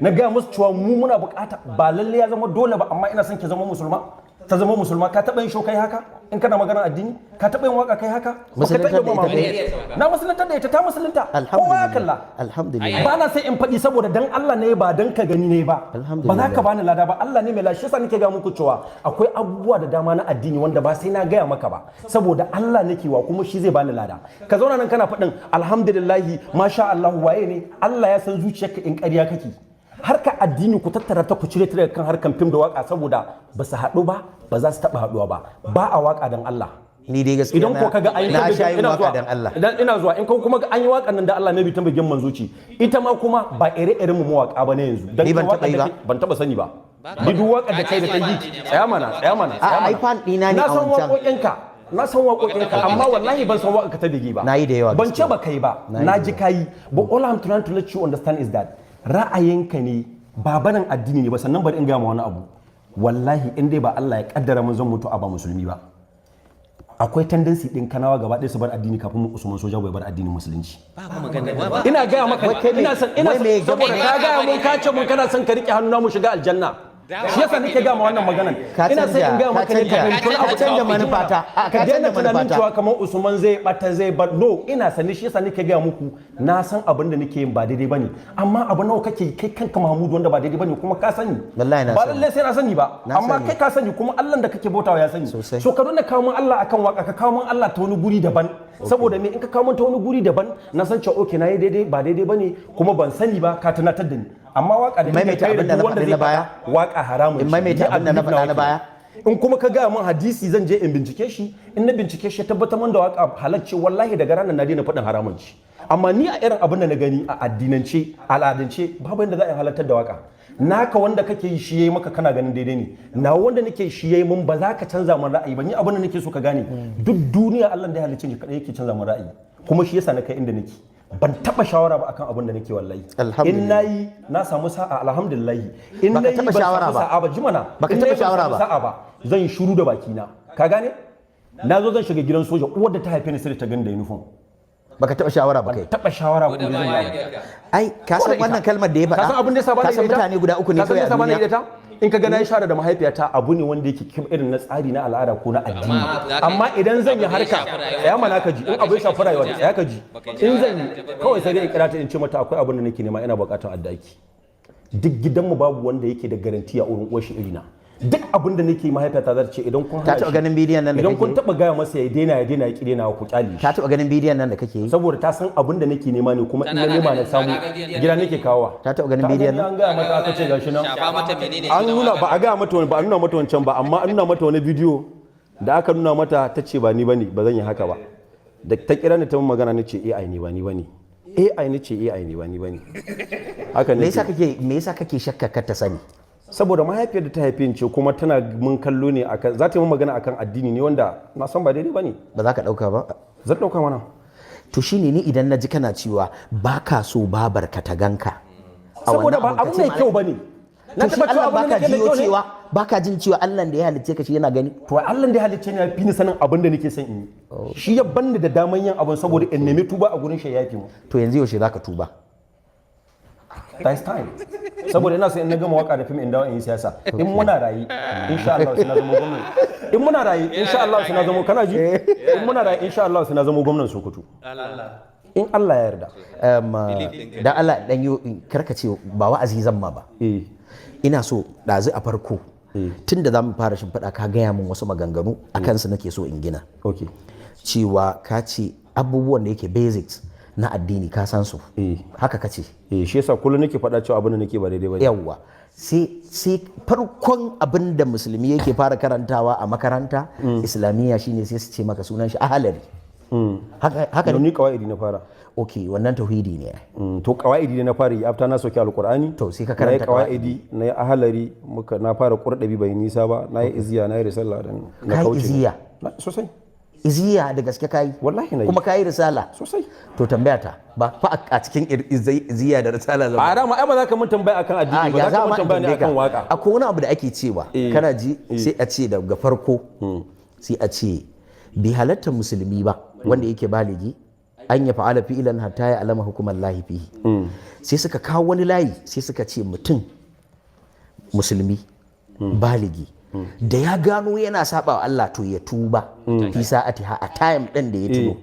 Na gaya musu cewa mu muna bukata, ba lalle ya zama dole ba, amma ina son ki zama musulma. ta zama musulma. Ka taɓa yin show kai haka in kana magana addini? Ka taɓa yin waka kai haka? Musulunta da na musulunta da ita, ta musulunta. Kowa ya kalla. Alhamdulillah. Ba na sai in faɗi saboda dan Allah ne ba dan ka gani ne ba. Ba za ka bani lada ba, Allah ne mai lashe. Yasa nake ga muku cewa akwai abubuwa da dama na addini wanda ba sai na gaya maka ba, saboda Allah nake wa kuma shi zai bani lada. Ka zauna nan kana faɗin alhamdulillahi masha Allah, waye ne? Allah ya san zuciyarka in ƙarya kake. Harka addini ku tattara ta ku cire ta daga kan harkan fim da waka, saboda ba su haɗu ba za su taɓa haɗuwa ba a waka dan Allah. Ni dai gaskiya idan ko kaga an na sha yin waka dan Allah. Idan ina zuwa in kuma ga an yi wakan nan da Allah ne bi ta bigin manzuci, ita ma kuma ba ire-iren mu mawaka ba ne yanzu. Ni ban taɓa yi ba. Ban taɓa sani ba. Ni duk wakar da kai da kai tsaya mana. Ai fan ɗina ne a wancan. Na san waƙoƙinka amma wallahi ban san waƙa ta bigi ba. Na yi da yawa. Ban ce ba kai ba, na ji kayi. But all I'm trying to let you understand is that ra'ayinka ne ba barin addini ne ba. Sannan bari in gaya ma wani abu, wallahi in dai ba Allah ya kaddara mun zan mutu a ba musulmi ba, akwai tendency din kanawa gaba ɗaya su bar addini kafin Usman Soja bai bar addinin musulunci. Ina gaya maka, ina san saboda ka gaya mun ka ce mun kana son ka rike hannu na mu shiga aljanna. Shi yasa nake ga ma wannan maganan. Ina sai in ga maka ne ka canja manufata. Ka daina tunanin cewa kamar Usman zai bata zai bar, no, ina sani. Shi yasa nake ga muku na san abin da nake yin ba daidai bane, amma abu nawa kake kai kanka Mahmud wanda ba daidai bane kuma ka sani. Wallahi na sani. Ba lalle sai na sani ba, amma kai ka sani kuma Allah da kake bautawa ya sani. So ka dona kawo mun Allah akan waka, ka kawo mun Allah ta wani guri daban. Saboda me in ka kawo mun ta wani guri daban na san cewa okay nayi daidai ba daidai bane kuma ban sani ba, ka tunatar da ni. Amma waka da maimaita abin da na faɗi na baya, waka haramun. In maimaita abin da na faɗa na baya. In kuma ka gaya min hadisi zan je in bincike shi, in na bincike shi tabbatar min da waka halacce, wallahi daga ranar na daina faɗin haramun ci. Amma ni a irin abin da na gani a addinance, al'adance, babu yadda za a halartar da waka. Naka wanda kake yi shi yayi maka kana ganin daidai ne, na wanda nake shi yayi mun ba za ka canza min ra'ayi ba. Ni abin da nake so ka gane, duk duniya Allah da ya halicce ni kadai yake canza min ra'ayi, kuma shi yasa na kai inda nake. Ban taba shawara ba akan abin da nake wallahi. In nayi na samu sa'a alhamdulillah. In nayi ban samu sa'a ba jimana. Baka taba shawara ba. Sa'a ba zan shiru da baki na. Ka gane? Na zo zan shiga gidan soja, uwar da ta haife ni sai ta gani da uniform. Baka taba shawara ba kai. Taba shawara ba zan yi. Ai ka san wannan kalmar da ya faɗa. Ka san abin da yasa ba ka san mutane guda uku ne kawai a duniya. In ka ga na yi shara da mahaifiyata abu ne wanda yake kim irin na tsari na al'ada ko na addini. Amma idan zan yi harka ya mana ka ji, in abu ya shafi rayuwa ya ka ji. In zan yi kawai sai dai in kira ta in ce mata akwai abin da nake nema, ina buƙatar addaki. Duk gidanmu babu wanda yake da garanti a wurin uwar shi irina. Duk abin da nake mahaifiyata za ta ce idan kun ta taɓa ganin bidiyon nan da kake idan kun taɓa gaya masa ya daina ya ki daina ku kyale shi. Ta taɓa ganin bidiyon nan da kake yi saboda ta san abin da nake nema ne kuma in na nema na samu gida nake kawowa. Ta taɓa ganin bidiyon nan an gaya mata aka ce gashi nan an nuna ba a gaya mata wani ba a nuna mata wancan ba, amma an nuna mata wani bidiyo da aka nuna mata ta ce ba ni bane, ba zan yi haka ba. Da ta kira ni ta mun magana ni ce AI ne ba ni bane, AI ni ce AI ne ba ni bane. Haka ne. Me yasa kake shakka kar ta sani? Saboda mahaifiyar da ta haife ni ce kuma tana mun kallo ne akan, za ta yi magana akan addini ne wanda na san ba daidai bane. Ba za ka dauka ba? Zan dauka mana. To shine ni idan na ji kana cewa ba ka so babarka ta ganka. Saboda ba abu mai kyau bane. Na taba cewa baka jiyo cewa baka jin cewa Allah da ya halicce ka shi yana gani. To Allah da ya halicce ni ya fi ni sanin abin da nake son in yi. Shi ya banni da daman yin abin saboda in nemi tuba a gurin shi yafi mu. To yanzu yaushe zaka tuba? That's time. Saboda ina so in na gama waka da fim in dawo in yi siyasa. In muna rayi insha Allah sai na zama gwamnati. In muna rayi insha Allah sai na zama, kana ji? In muna rayi insha Allah sai na zama gwamnatin Sokoto. In Allah ya yarda. Dan Allah dan yo karkace ba wa'azi zan ma ba. Ina so ɗazu a farko tun da za mu fara shimfiɗa ka gaya min wasu maganganu a kansu nake so in gina. Cewa ka ce abubuwan da yake basics na addini ka san su. Haka ka ce. Shi yasa kullum nake faɗa cewa abin da nake ba daidai ba. Yawwa. Sai farkon abin da musulmi yake fara karantawa a makaranta islamiyya shine sai su ce maka sunan shi ahalari. Haka ne. Ni kawaidi na fara. Ok, wannan tauhidi ne. To kawaidi ne na fara yi after na soki alqur'ani. To sai ka karanta kawaidi na yi ahalari na fara qurdabi bai nisa ba, na yi iziya na yi risala dan na kauce. Kai iziya sosai. Iziya da gaske kai? Wallahi na yi. Kuma kai risala sosai. To tambaya ta ba fa a cikin iziya da risala zama. A rama ai ba za ka mun tambaya akan addini ba, za ka mun tambaya ne akan waka. Akwai wani abu da ake cewa kana ji sai a ce daga farko sai a ce bi halatta musulmi ba wanda yake baligi an ya fa'ala fi'ilan hatta ya alama hukumar lahi fihi. Sai suka kawo wani layi sai suka ce mutum musulmi baligi da ya gano yana saba wa Allah to ya tuba fi sa'atiha a time din da ya tuno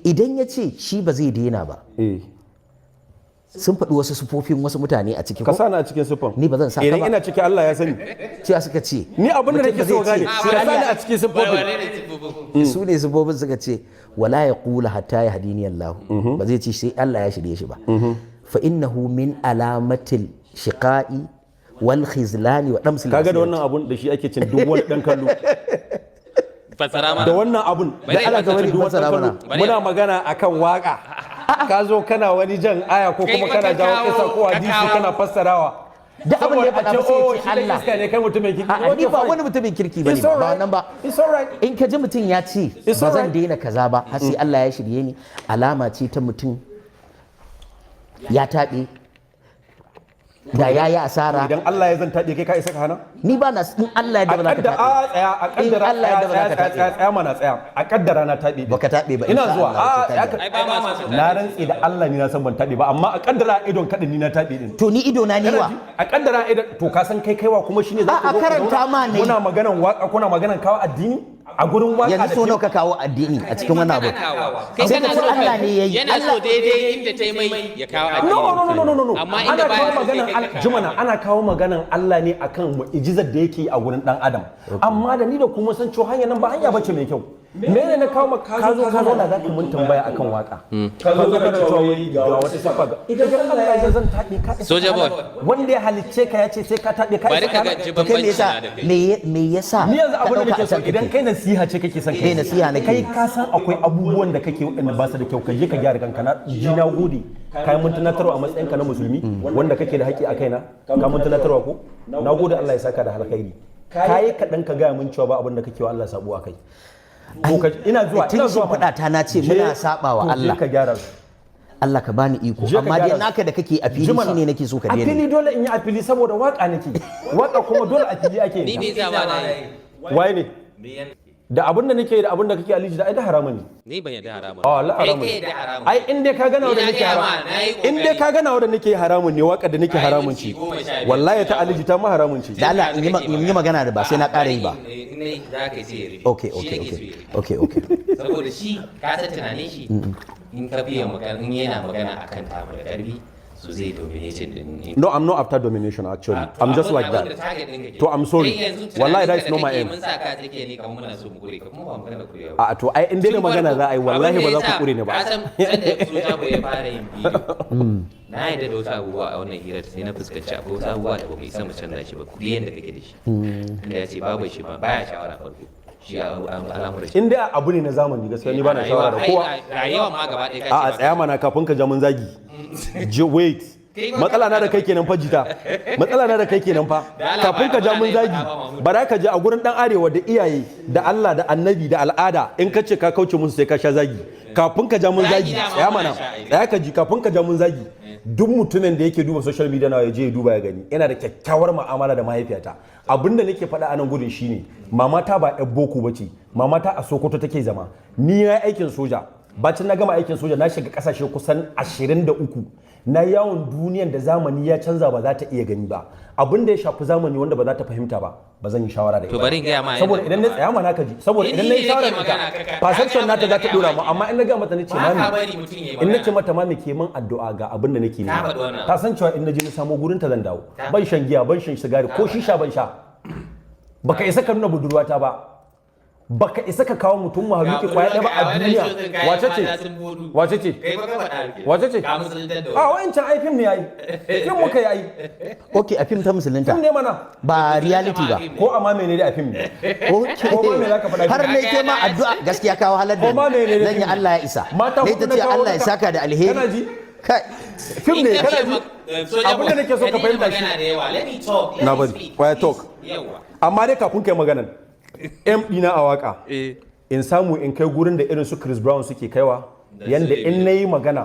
idan ya ce shi ba zai daina ba sun faɗi wasu sufofin wasu mutane a cikin ka sani a cikin sufan ni ba zan sa ka idan ba ina ciki Allah ya sani cewa suka ce ni abin da mutum nake ba so zai gane ce, ka sai sani Allah- a cikin sufofin su ne sufofin suka ce wala ya kula hatta ya hadini Allah ba zai ce sai Allah ya shirye shi ba fa innahu min alamatil shiqa'i wal khizlani wa damsil kaga da basirati. wannan abun da shi ake cin duk wani dan kallo Fassara da wannan abun da Bari ana in ga wani fassara duk wani dan mana. kallo muna magana akan waka ka zo kana wani jan aya ko Kai kuma fa kana ka jawo kawo- kisa ko ka hadisi kawo. kana fassarawa Da abin da ya Saboda faɗa a ce, ba sai ya "Oh, ce shi dan Allah." iska ne kai mutumin kirki A'a, ni ba wani mutumin kirki bane It's ba all ba right. wannan ba It's all right. in ka ji mutum ya ce It's ba all zan right. daina kaza ba har sai Allah ya shirye ni alama ce ta mutum ya taɓe da ya yi asara idan Allah ya zan taɗe kai ka isa ka hana ni ba na in Allah ya da ba za ka taɓe a kaddara Allah ya da ba za ka taɓe ba. tsaya mana tsaya a kaddara na taɗe Baka taɓe ba, ina insha zuwa Allah sai ka ya taɓe. Ai ba ma so. na rantsi da Allah ni na san ban taɗe ba amma a kaddara idon kaɗin ni na taɗe din to ni ido na niwa a kaddara idon to ka san kai kaiwa kuma shine za A zo ka karanta zauna? ma ne. muna maganan waka kuna maganan kawo addini a gurin waka yanzu so da nawa ka kawo addini a cikin wannan abu Kai Sai kana ka ce so Allah ne yayi. Yana so daidai inda ta yi mai ya kawo addini. no Amma ana inda kawo baya so sai maganan kai ka jumana ana kawo maganan Allah ne akan mu'jizar da yake a gurin dan adam amma da ni da kuma san cewa hanya nan ba hanya bace mai kyau mene ne kawo maka ka zo da zaka mun tambaya akan waka ka zo ka cewa wai ga wata sifa ga idan Allah ya zan taɗe ka isa Soja ka boy. hana. wanda ya halicce ka ya ce sai ka taɗe ka Bari isa ka ka ga hana. ji to kai me bambanci yasa na da kai. me yasa ni yanzu abin da ka nake ɗauka so a can idan kake? kai nasiha ce kake son Kai nasiha nake kai yi. ka san akwai abubuwan da kake waɗanda ba su da kyau ka je ka gyara kanka na ji na gode kai mun tunatarwa a matsayin ka na musulmi wanda kake da haƙƙi a kaina ka mun tunatarwa ko na gode Allah ya saka da alkhairi kai kaɗan ka gaya mun cewa ba abin da kake wa Allah sabo a kai ina zuwa tun sun faɗa ta na ce muna saba wa Allah ka gyara su Allah ka bani iko Je ka amma dai gyara su. naka da kake a fili Jimana, shine nake so ka a daina fili dole in yi a fili saboda waka nake waka kuma dole a fili ake Ni yin bai ta. sa ba na yi. waye ne da abin da nake da abin da kake aliji da ai da haramun ne Ni ban yarda haramun. a Allah Kai haramun kai ne da haramun. ai in dai ka gana Ni da na nake gaya ma, haramun na yi in dai ka gana da nake haramun ne waka da nake Ai, haramun minti ce 15. wallahi ta aliji ta ma haramun ce da Allah in yi magana da ba sai na ƙara yi ba Ne za ka yi sai ya rufe. okay Shi okay nake so okay ya rufe. okay okay Saboda shi ka san tunanin shi in ka biya magana in yana magana akan ta da karfi so zai domination din. no I'm not after domination actually I'm just like that To, I'm sorry. Wallahi, that is not my aim. Mun sa ka take ne kamar muna so mu kure ka kuma ba magana kure ba. a to ai in dai da magana za a yi wallahi ba za ku kure ni ba Ka san sanda soja bai fara yin bidiyo. Na yadda da wasu abubuwa a wannan hirar sai na fuskanci akwai wasu abubuwa da ba mu isa mu canza shi ba kudi yanda kake da shi. Inda ya ce babu shi ba baya shawara farko. Shi al'amuran shi. in dai abu ne na zamani gaskiya ni ba na shawara da kowa Rayuwa ma gaba ɗaya a tsaya mana kafin ka ja mun zagi wait matsala na da kai kenan fa jita matsala na da kai kenan fa kafin ka ja mun zagi bara ka je a gurin dan arewa da iyaye da Allah da annabi da al'ada in ka ce ka kauce musu sai ka sha zagi kafin ka ja mun zagi tsaya mana tsaya ka ji kafin ka ja mun zagi duk mutumin da yake duba social media na ya je ya duba ya gani yana da kyakkyawar mu'amala da mahaifiyata abinda nake faɗa a nan gudun shine mamata ba yan boko bace mamata a Sokoto take zama ni na aikin soja bacin na gama aikin soja na shiga kasashe kusan 23 na yawon duniyan da zamani ya canza ba za ta iya gani ba abin da ya shafi zamani wanda ba za ta fahimta ba ba zan yi shawara da ita To bari in gaya ma saboda idan na tsaya mana ka ji saboda idan na yi shawara da ita perception nata za ta dora mu amma in na ga mata nace Ba ka mami bari mutum ya yi in nace magana. mata mami ke min addu'a ga abin da nake Ta faɗi wannan. ta san cewa in naje na samo gurin ta zan dawo ban shan giya ban shan sigari ko shisha ban sha baka isa ka nuna budurwata ba baka isa ka kawo mutum mahaluki kwaya ɗaya ba a duniya wace ce wace ce Kai ba ka faɗa. wace ce Ka musulunta da a wa'ancan ai fim ne yayi fim muka yi ai okay a fim ta musulunta fim ne mana ba reality ba ko amma menene a fim ne Ko ma me zaka faɗa? har ne ke ma addu'a gaskiya kawo halar da Ko ma me ne zan yi Allah ya isa Mata ne hudu ta na ce kawo Allah ya maka. saka da alheri Kana ji? kai fim ne kana ji abin da nake so ka fahimta shi shi na bari kwaya talk yawa amma dai kafin kai maganan m dina a waka in samu in kai gurin da irin su Chris Brown suke kaiwa yanda in nayi magana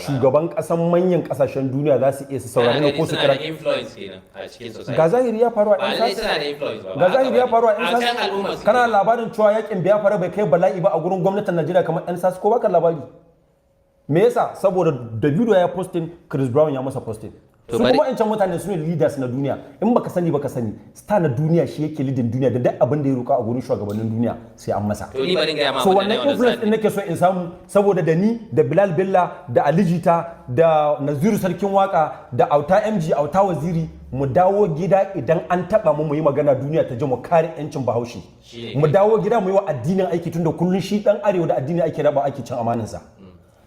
shugaban kasan manyan kasashen duniya za su iya su saurari na ko su kira influence kenan a cikin society ga zahiri ya faru a ba yan lai sas suna da influence ba ga zahiri ya faru a yan can al'umma sas kana labarin cewa yakin Biafra bai kai bala'i ba a gurin gwamnatin Najeriya kamar yan sas ko baka labari me yasa saboda Davido ya posting Chris Brown ya masa posting su kuma in can mutane su ne leaders na duniya, in baka sani star na duniya shi yake leading duniya da duk abin da ya roka a gurin shugabannin duniya sai an masa. To ni bari ga ma so wannan influence din nake so in samu saboda da ni da Bilal Bella da Alijita da Naziru Sarkin Waka da Auta MG Auta Waziri mu dawo gida idan an taba mu yi magana duniya ta ji mu kare yancin Bahaushe. Mu dawo gida mu yi wa addinin aiki tunda kullun shi dan arewa da addini ake raba ake cin amaninsa.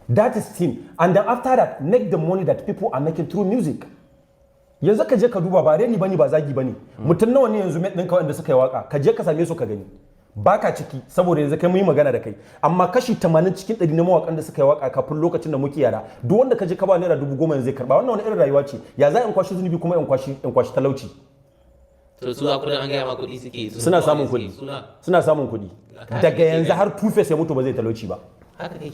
That is him. And then after that, make the money that people are making through music. Yanzu ka je ka duba ba reni bane ba zagi bane. Mutum nawa ne yanzu ɗinka wanda suka yi waka, ka je ka same su ka gani. Baka ciki saboda yanzu kai mun yi magana da kai. Amma kashi 80 cikin 100 na mawakan da suka yi waka kafin lokacin da muke yara, duk wanda ka je ka ba naira 10,000 yanzu zai karba. Wannan wani irin rayuwa ce? Ya za in kwashi zunubi kuma in kwashi talauci. To su a kudin an gaya ma kuɗi suke suna samun kuɗi. Suna samun kuɗi. Daga yanzu har Two-Face ya mutu ba zai talauci ba.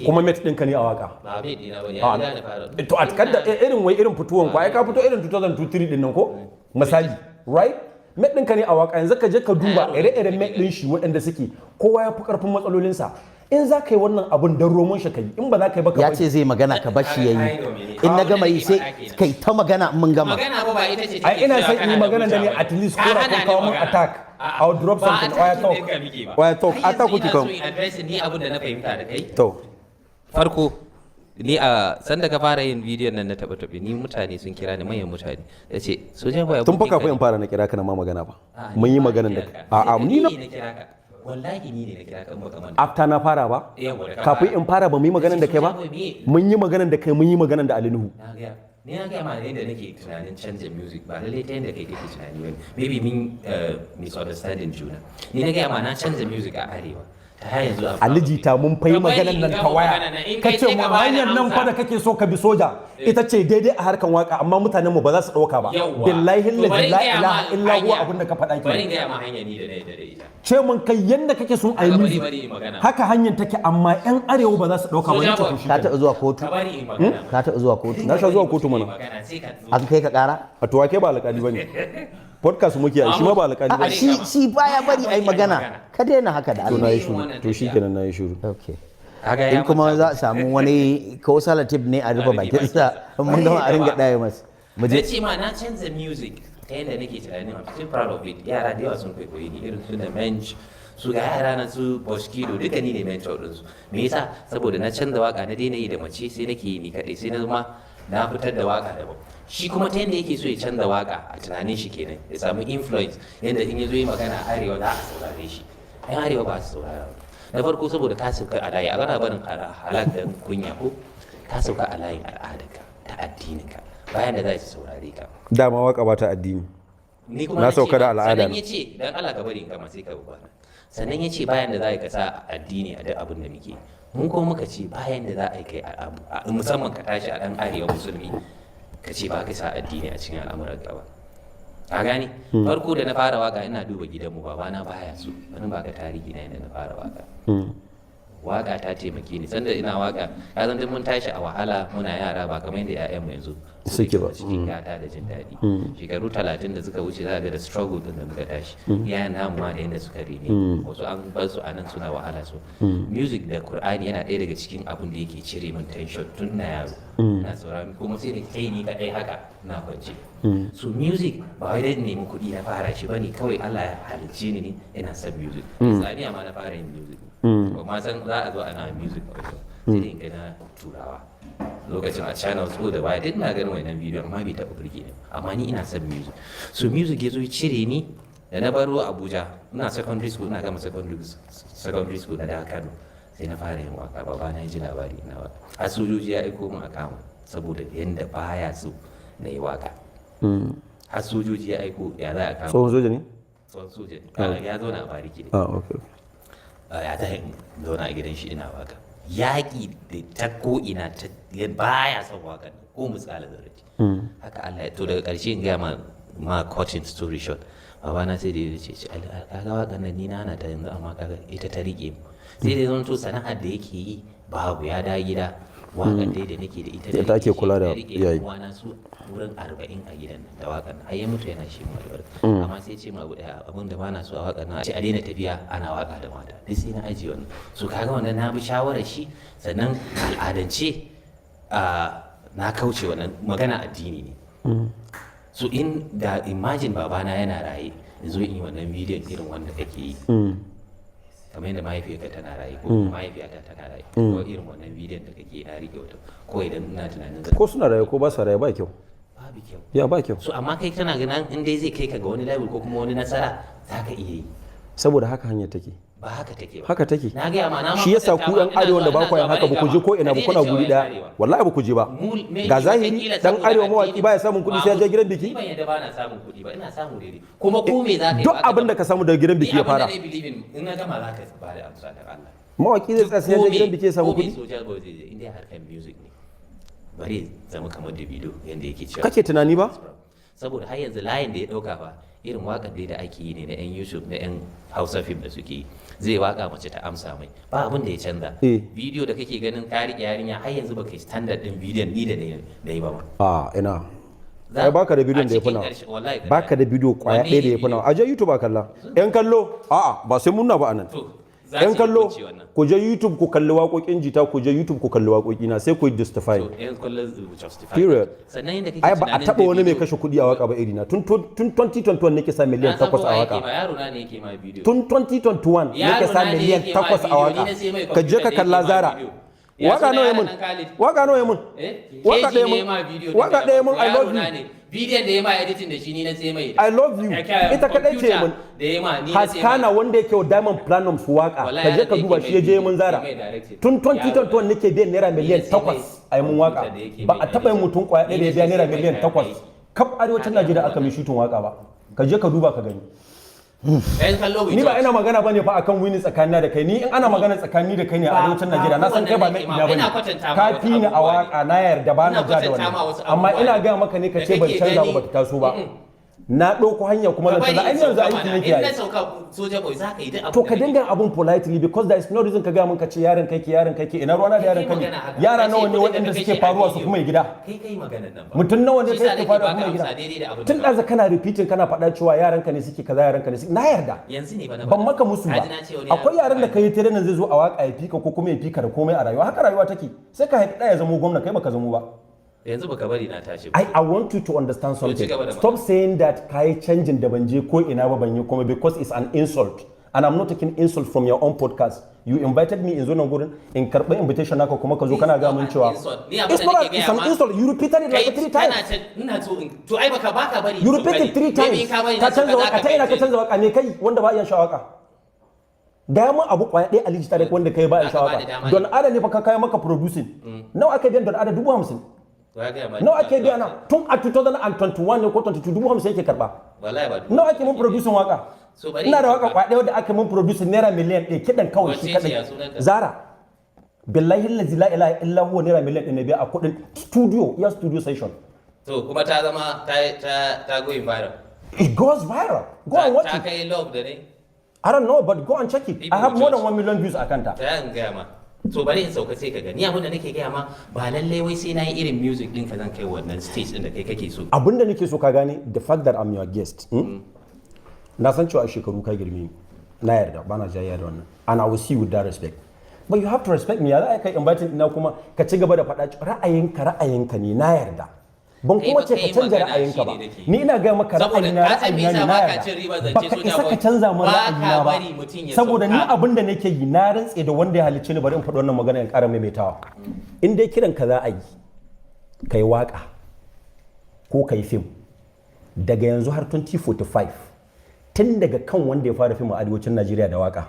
Kuma mate ɗinka ne a waka. Ba mate ɗina ba ne, ya riga na fara. To a kadda irin fituwan kwa ka fito irin 2023 din nan ko? Misali, right? Mate ɗinka ne a waka yanzu ka je ka duba ire-iren mate ɗin shi waɗanda suke kowa ya fi ƙarfin matsalolinsa. In za ka yi wannan abun don romon shi kai, in ba za ka yi ba ka ya ce zai magana ka bashi yayi. In na gama yi sai kai ta magana mun gama. Magana ba ita ce. Ai ina son yi magana da ne at least ko da kun kawo mun attack. I'll drop something. Why talk? Attack kuke kawo. Ni abun da na fahimta da kai. To. Farko ni a sanda ka fara yin bidiyon nan na taɓa ni mutane sun kira ni manyan mutane da ce sojan baya tun fa kafin in fara na kira ka na ma magana ba mun yi magana da a'a ni na kira ka wallahi ni ne na kira ka baka manta after na fara ba kafin in fara ba mu yi magana da kai ba mun yi magana da kai mun yi magana da Ali Nuhu ni na gaya ma da yadda nake tunanin canza music ba lallai ta yadda kai kake tunani wani maybe min misunderstanding juna ni na gaya ma na canza music a arewa Alijita mun fai maganan nan ta waya kace mu hanyar nan fa da kake so ka bi soja ita ce daidai a harkan waka amma mutanen mu ba za su dauka ba billahi la ilaha illa huwa abin da ka faɗa ki bari ga ma hanya ni da ita ce mun kai yanda kake son ayi music haka hanyar take amma yan arewa ba za su dauka ba ka ta zuwa kotu ka ta zuwa kotu na sha zuwa kotu mana an kai ka kara a to wake ba alƙali bane podcast muke yi shi ma ba alƙali ba shi baya bari ai magana ka daina haka da Allah to shi kenan nayi shiru okay in kuma za a samu wani ko salative ne a rufe bakin sa mun ga a ringa daya masa mu je ce ma na canza music ta yadda nake tunanin I'm still proud of it yara da yawa sun kwaikwayi ni irin su da mench su ga yara na su boskido duka ni ne mentor din su me yasa saboda na canza waka na daina yi da mace sai nake yi ni kadai sai na zama na fitar da waka daban shi kuma ta yadda yake so ya canza waka a tunanin shi kenan ya samu influence yadda in ya zo yi magana a arewa za a saurare shi yan arewa ba su saurara na farko saboda ka sauka a layi a gana barin halak da kunya ko ka sauka a layin al'adarka ta addininka bayan da za su saurare ka dama waka ba ta addini na sauka da al'ada sannan ya ce dan Allah ka bari in kama sai ka bana sannan ya ce bayan da za ka sa addini a duk abin da muke mun kuma muka ce bayan da za a yi kai musamman ka tashi a dan arewa musulmi ka ce ba ka sa addini a cikin al'amuran gaba a gani farko da na fara waka ina duba gidanmu babana baya so wani baka tarihi na yadda na fara waka waka ta taimake ni sanda ina waka ya zan mun tashi a wahala muna yara ba kamar yadda 'ya'yanmu yanzu suke ba cikin gata da jin daɗi shekaru 30 da suka wuce za ga da struggle din da muka tashi iyayen namu ma da yadda suka rene wasu an bar su anan suna wahala so music da Qur'ani yana ɗaya daga cikin abin da yake cire min tension tun na yaro na saurari kuma sai da kai ni kadai haka na kwance so music ba wai dai nemi kuɗi na fara shi bane kawai Allah ya halicce ni ne ina son music saniya ma na fara yin music ba ma san za a zo ana music ba sai dai in ga na turawa lokacin a channel so da baya duk na ganin wannan bidiyon amma bai taɓa burge ni amma ni ina son music so music ya zo ya cire ni da na baro Abuja ina secondary school ina gama secondary school na da Kano sai na fara yin waka baba na ji labari na waka a sojoji ya aiko min a kama saboda yanda baya so na yi waka har sojoji ya aiko ya za a kama tsohon soja ne tsohon soja ne ya zauna a bariki ne ya ta zauna a gidan shi ina waka yaƙi da ta ko'ina ta baya son waka ko misali zarafi haka Allah ya to daga ƙarshe in gaya ma cutting story short babana sai da ya ce kaga wakan nan ni na ta yanzu amma kaga ita ta rike mu sai da zan to sana'ar da yake yi babu ya da gida wakan dai da nake da ita ake kula da iyayi wana su wurin 40 a gidan da wakan har ya mutu yana shi mu albarka amma sai ce ma abu daya abin da bana so a wakan nan a ce a daina tafiya ana waka da mata duk sai na ajiye wannan so kaga wannan na bi shawarar shi sannan al'adance na kauce wannan magana addini ne so in da imagine babana yana raye zo in yi wannan bidiyon irin wanda kake yi kamar yadda mahaifiyarka tana raye ko mahaifiyata tana raye ko irin wannan bidiyon da kake na rike wata ko idan ina tunanin ko suna raye ko ba su raye ba kyau babu kyau ya ba kyau so amma kai kana ganin in dai zai kai ka ga wani level ko kuma wani nasara za ka iya yi saboda haka hanyar take ba haka take ba haka take na ga ma na shi yasa ku yan arewa da ba ku yan haka ba ku je ko ina ba kuna guri daya wallahi ba ku je ba ga zahiri dan arewa mawaki baya samun kuɗi sai ya je gidan biki ban yadda ba na samun kuɗi ba ina samu daidai kuma ko me za ka yi duk abin da ka samu daga gidan biki ya fara in na gama za ka ba da amsa da Allah mawaki zai tsaya sai ya je gidan biki ya samu kuɗi soja ba zai je inda harkar music ne bari zama kamar da bidiyo yanda yake cewa kake tunani ba saboda har yanzu layin da ya dauka fa irin waƙar da ake yi ne na yan YouTube na yan Hausa film da suke yi zai waka mace ta amsa mai ba abin da ya canza bidiyo da kake ganin ka riƙe yarinya har yanzu baka yi standard din bidiyon ni da yi ba ma ina ai baka da bidiyon da ya fi nawa baka da bidiyo kwaya ɗaya da ya fi nawa aje YouTube a kalla yan kallo ba sai munna ba anan yan kallo ku je YouTube ku kalli waƙoƙin jita ku je YouTube ku kalli waƙoƙi na sai ku yi justify period ai ba a taɓa wani mai kashe kuɗi a waka ba irina tun 2021 nake sa miliyan 8 a waka tun 2021 nake sa miliyan 8 a waka ka je ka kalla Zara waka nawa mun waka ɗaya mun I love you bidiyon da ya ma editing da shi ni na sai mai I love you ita kadai ce mun da ya ma ni na sai Haskana wanda yake wa Diamond Platinum su waka ka je ka duba shi je mun Zara tun 2021 nake biyan naira miliyan 8 a yi mun waka ba a taɓa yin mutum kwaya ɗaya da ya biya naira miliyan 8 kaf arewacin Najeriya aka mai shutun waka ba ka je ka duba ka gani ni ba ina magana bane fa akan wini tsakanina da kai ni in ana magana tsakani da kai ne a arewacin Najeriya na san kai ba mai ina bane ka fi ni a waka na yarda ba na ja da wannan amma ina ga maka ne ka ce ban canza ba ta taso ba na ɗauko hanya kuma zan canza ai yanzu aiki nake yi to ka dinga abun politely because there is no reason ka ga mun ka ce yaron kai ke ina ruwana da yaron kai yara nawa ne waɗanda suke faruwa su kuma gida mutum nawa ne kai suke faruwa kuma gida tun da kana repeating kana faɗa cewa yaran ka ne suke kaza yaran ka ne na yarda ban maka musu ba akwai yaran da kai tare nan zai zo a waka ya fika ko kuma ya fika da komai a rayuwa haka rayuwa take sai ka haifi ya zama gwamna kai baka zamo ba yanzu baka bari na tashi ba. I want you to understand something. Stop saying that kai changing da ban je ko ina ba ban yi komai because it's an insult. And I'm not taking insult from your own podcast. You invited me in zo nan gurin in karɓi invitation naka kuma ka zo kana ga mun cewa it's an insult. You repeated it like 3 times. Ina so to ai baka bari. You repeated 3 times. Ka canza waka ta ina ka canza waka ne kai wanda ba iya shawaka. Gaya mun abu kwaya ɗaya Aliji Tarek wanda kai ba iya shawaka. Don Ada ne fa ka kai maka producing. Nawa aka biyan Don Ada 50,000. nawa ake biya na tun a 2021 ne ko 22 50 yake karba nawa ake mun producing waka ina da waka kwaɗe wadda aka mun producing naira miliyan 1 kidan kawai shi kadai Zara billahi allazi la ilaha illa huwa naira miliyan 1 ne biya a kudin studio session to kuma ta zama ta going viral it goes viral go and watch it ta kai love da ne I don't know but go and check it I have more than 1 million views akan ta ta gaya ma so bari in sauka sai ka gani abin da nake gaya ma ba lallai wai sai na yi irin music din ka zan kai wannan stage din da kai kake so abin da nake so ka gane the fact that I'm your guest na san cewa shekaru ka girme na yarda ba na jayya da wannan and I will see with that respect but you have to respect me ya za ka invite ina kuma ka ci gaba da faɗa ra'ayinka ne na yarda ban kuma ce ka canza ra'ayinka ba ni ina ga maka ra'ayina ne na yarda ba ka isa ka canza min ra'ayina ba saboda ni abin da nake yi na rantse da wanda ya halicce ni bari in faɗi wannan magana in ƙara maimaitawa in dai kiran ka za a yi kai waka ko kai fim daga yanzu har 2045 tun daga kan wanda ya fara fim a arewacin Najeriya da waka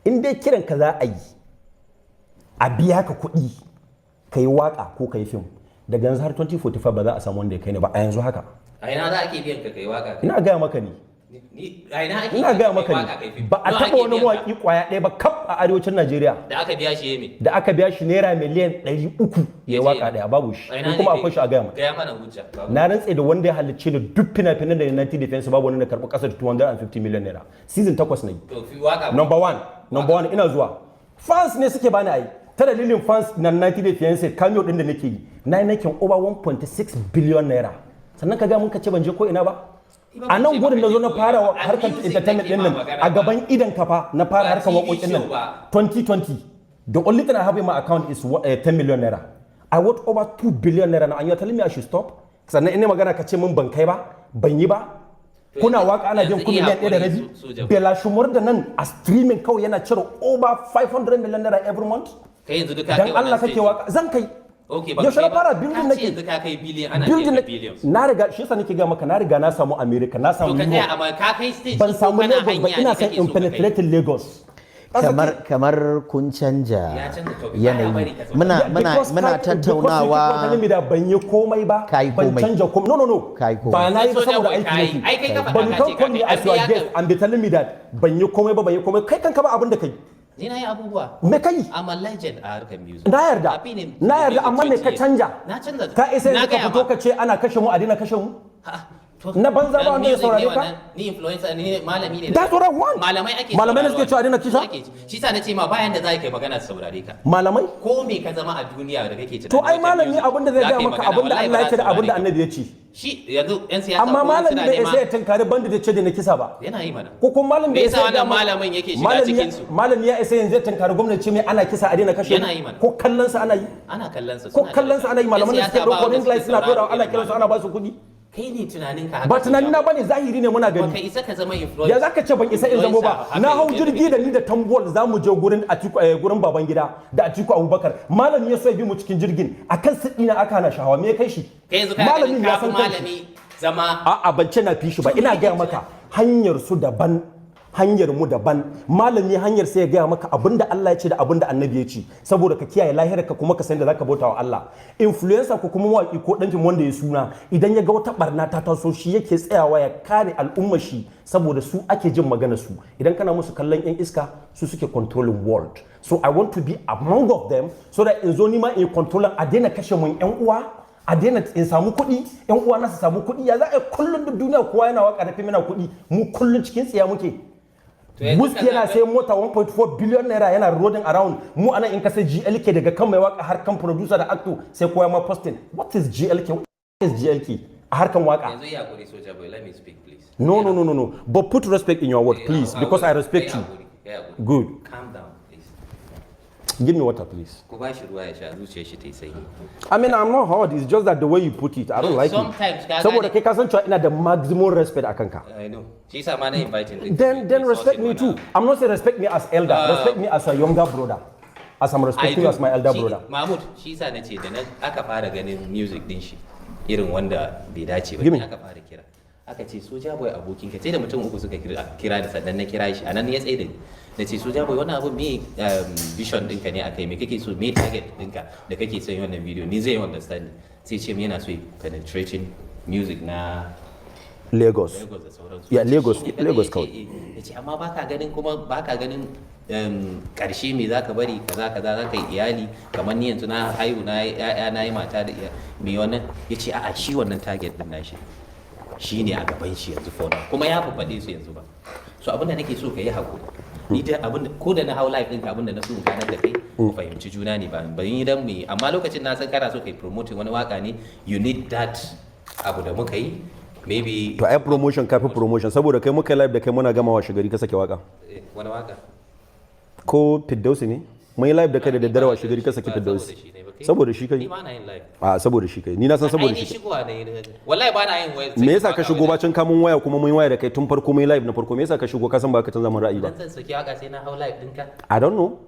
in dai kiran ka za a yi a biya ka kuɗi kai waka ko kai fim daga yanzu har 2045 ba za a samu wanda ya kai ne ba a yanzu haka a ina za a ke biyan ka kai waka ina gaya maka ne ina gaya maka ne ba a taɓa wani mawaƙi ƙwaya ɗaya ba kaf a arewacin Najeriya da aka biya shi yemi da aka biya shi naira miliyan 300 ya waka ɗaya babu shi in kuma akwai shi a gaya gaya mana hujja na rantse da wanda ya halicce da duk fina-finan da United Defense babu wani da karɓi ƙasar 250 million naira season 8 ne number one ina zuwa fans ne suke bani ai ta dalilin fans na 90 Day Fiancé cameo din da nake yi na nakin over 1.6 billion naira sannan ka ga mun ka ce ban je ko ina ba a nan gurin da zo na fara harkar entertainment din nan a gaban idan kafa na fara harkar waƙoƙin nan 2020 the only thing I have in my account is 10 million naira I worth over 2 billion naira now and you're telling me I should stop sannan ina magana ka ce min ban kai ba ban yi ba kuna waka ana jin kudi miliyan 1.5 Bella Shumur da nan a streaming kawai yana cire over 500 million naira every month kai yanzu duka dan Allah kake waka zan kai okay ba yaushe na fara building nake yanzu ka kai billion ana kai billions na riga shi yasa nake ga maka na riga na samu America na samu to ka amma ka kai stage ban samu Lagos ba ina son in penetrate Lagos kamar kun canja yanayi muna tattaunawa ban yi komai ba ban canja komai no ba na yi saboda aiki nake ban kan komai as your guest and be telling me that ban yi komai ba kai kanka ba abin da kai ni na yi abubuwa me kai I'm a legend a harkar music na yarda amma me ka canja ka isa yanzu ka fito ka ce ana kashe mu a dina kashe mu na banza ba wanda ya saurare ka ni influencer ni malami ne that's what I want malamai ne suke cewa dina kisa shi sa nace ma bayan da zai kai magana su saurare ka malamai ko me ka zama a duniya da kake tunani to ai malami abin da zai ga maka abin da Allah ya ce da abin da Annabi ya ce shi yanzu yan siyasa amma malami bai sai ya tunkari bandi da ce da na kisa ba yana yi mana ko kuma malami bai sai wannan malamin yake shiga cikin su malami ya isa yanzu ya tunkari gwamnati mai ana kisa a daina kashe ko kallon sa ana yi ko kallon sa ana yi malaman da suke recording live suna dora ana kiran su ana ba su kuɗi kai ne tunanin ka ba tunanin na bane zahiri ne muna gani kai isa ka zama influencer ya zaka ce ban isa in zamo ba na hau jirgi da ni da tambuwal zamu je gurin Atiku gurin baban gida da Atiku Abubakar malami ya so ya bi mu cikin jirgin akan sidi na aka hana shahawa me ya kai shi kai yanzu malamin ya san malami zama a'a ban ce na fi shi ba ina gaya maka hanyar su daban hanyar mu daban malami hanyar sai ya gaya maka abinda Allah ya ce da abinda Annabi ya ce saboda ka kiyaye lahirarka kuma ka san da zaka bauta wa Allah influencer ko kuma mawaki ko dan wanda ya suna idan ya ga wata barna ta taso shi yake tsayawa ya kare al'ummar shi saboda su ake jin magana su idan kana musu kallon yan iska su suke controlling world so I want to be among of them so that in zo ni ma in controlling a daina kashe mun yan uwa a daina in samu kuɗi yan uwa na su samu kuɗi ya za a kullun da duniya kowa yana waka da fim yana kuɗi mu kullun cikin tsiya muke Muski yana sai mota 1.4 billion naira yana rolling around mu anan in ka sai GLK daga kan mai waka har kan producer da actor sai kowa ma posting what is GLK a harkan waka yanzu ya guri soja boy let me speak please no but put respect in your word please because I respect you good calm down please give me water please ko ba shi ruwa ya sha zuciyar shi ta yi sanyi I mean I'm not hard it's just that the way you put it I don't like it saboda kai ka san cewa ina da maximum respect akan ka I know shi sa ma na inviting then respect me too I'm not saying respect me as elder respect me as a younger brother as I'm respecting you as my elder brother Mahmud shi sa nace da nan aka fara ganin music din shi irin wanda bai dace ba aka fara kira aka ce soja boy abokin ka sai da mutum uku suka kira da sannan na kira shi anan ya tsaye da ni na ce soja boy wannan abu me vision ɗinka ne akai me kake so me target ɗinka da kake son wannan video ni zai understand sai ce me yana so penetrating music na Lagos da sauransu ya Lagos kawai ya ce amma baka ganin karshe me zaka bari kaza zaka yi iyali kamar ni yanzu na haihu na ya'ya na yi mata da me wannan yace a'a shi wannan target din nashi shine a gaban shi yanzu for now kuma ya faɗe su yanzu ba so abinda nake so ka yi hakuri ni da abinda ko da na hau live ɗinka abinda na so in ganar da kai ku fahimci juna ne ba yi dan me amma lokacin na san kana so kai promoting wani waka ne you need that abu da muka yi maybe to ai promotion kafi promotion saboda kai muka live da kai muna gamawa shigari ka sake waka wani waka ko Fiddausi ne mun yi live da kai da daddare wa shigari ka sake Fiddausi saboda shi kai ni ma na yin live saboda shi kai ni na san saboda shi shigowa ne wallahi ba na yin waya me yasa ka shigo bacin kamun waya kuma mun waya da kai tun farko mun live na farko me yasa ka shigo ka san ba ka canza mun ra'ayi ba dan saki waka sai na hau live dinka I don't know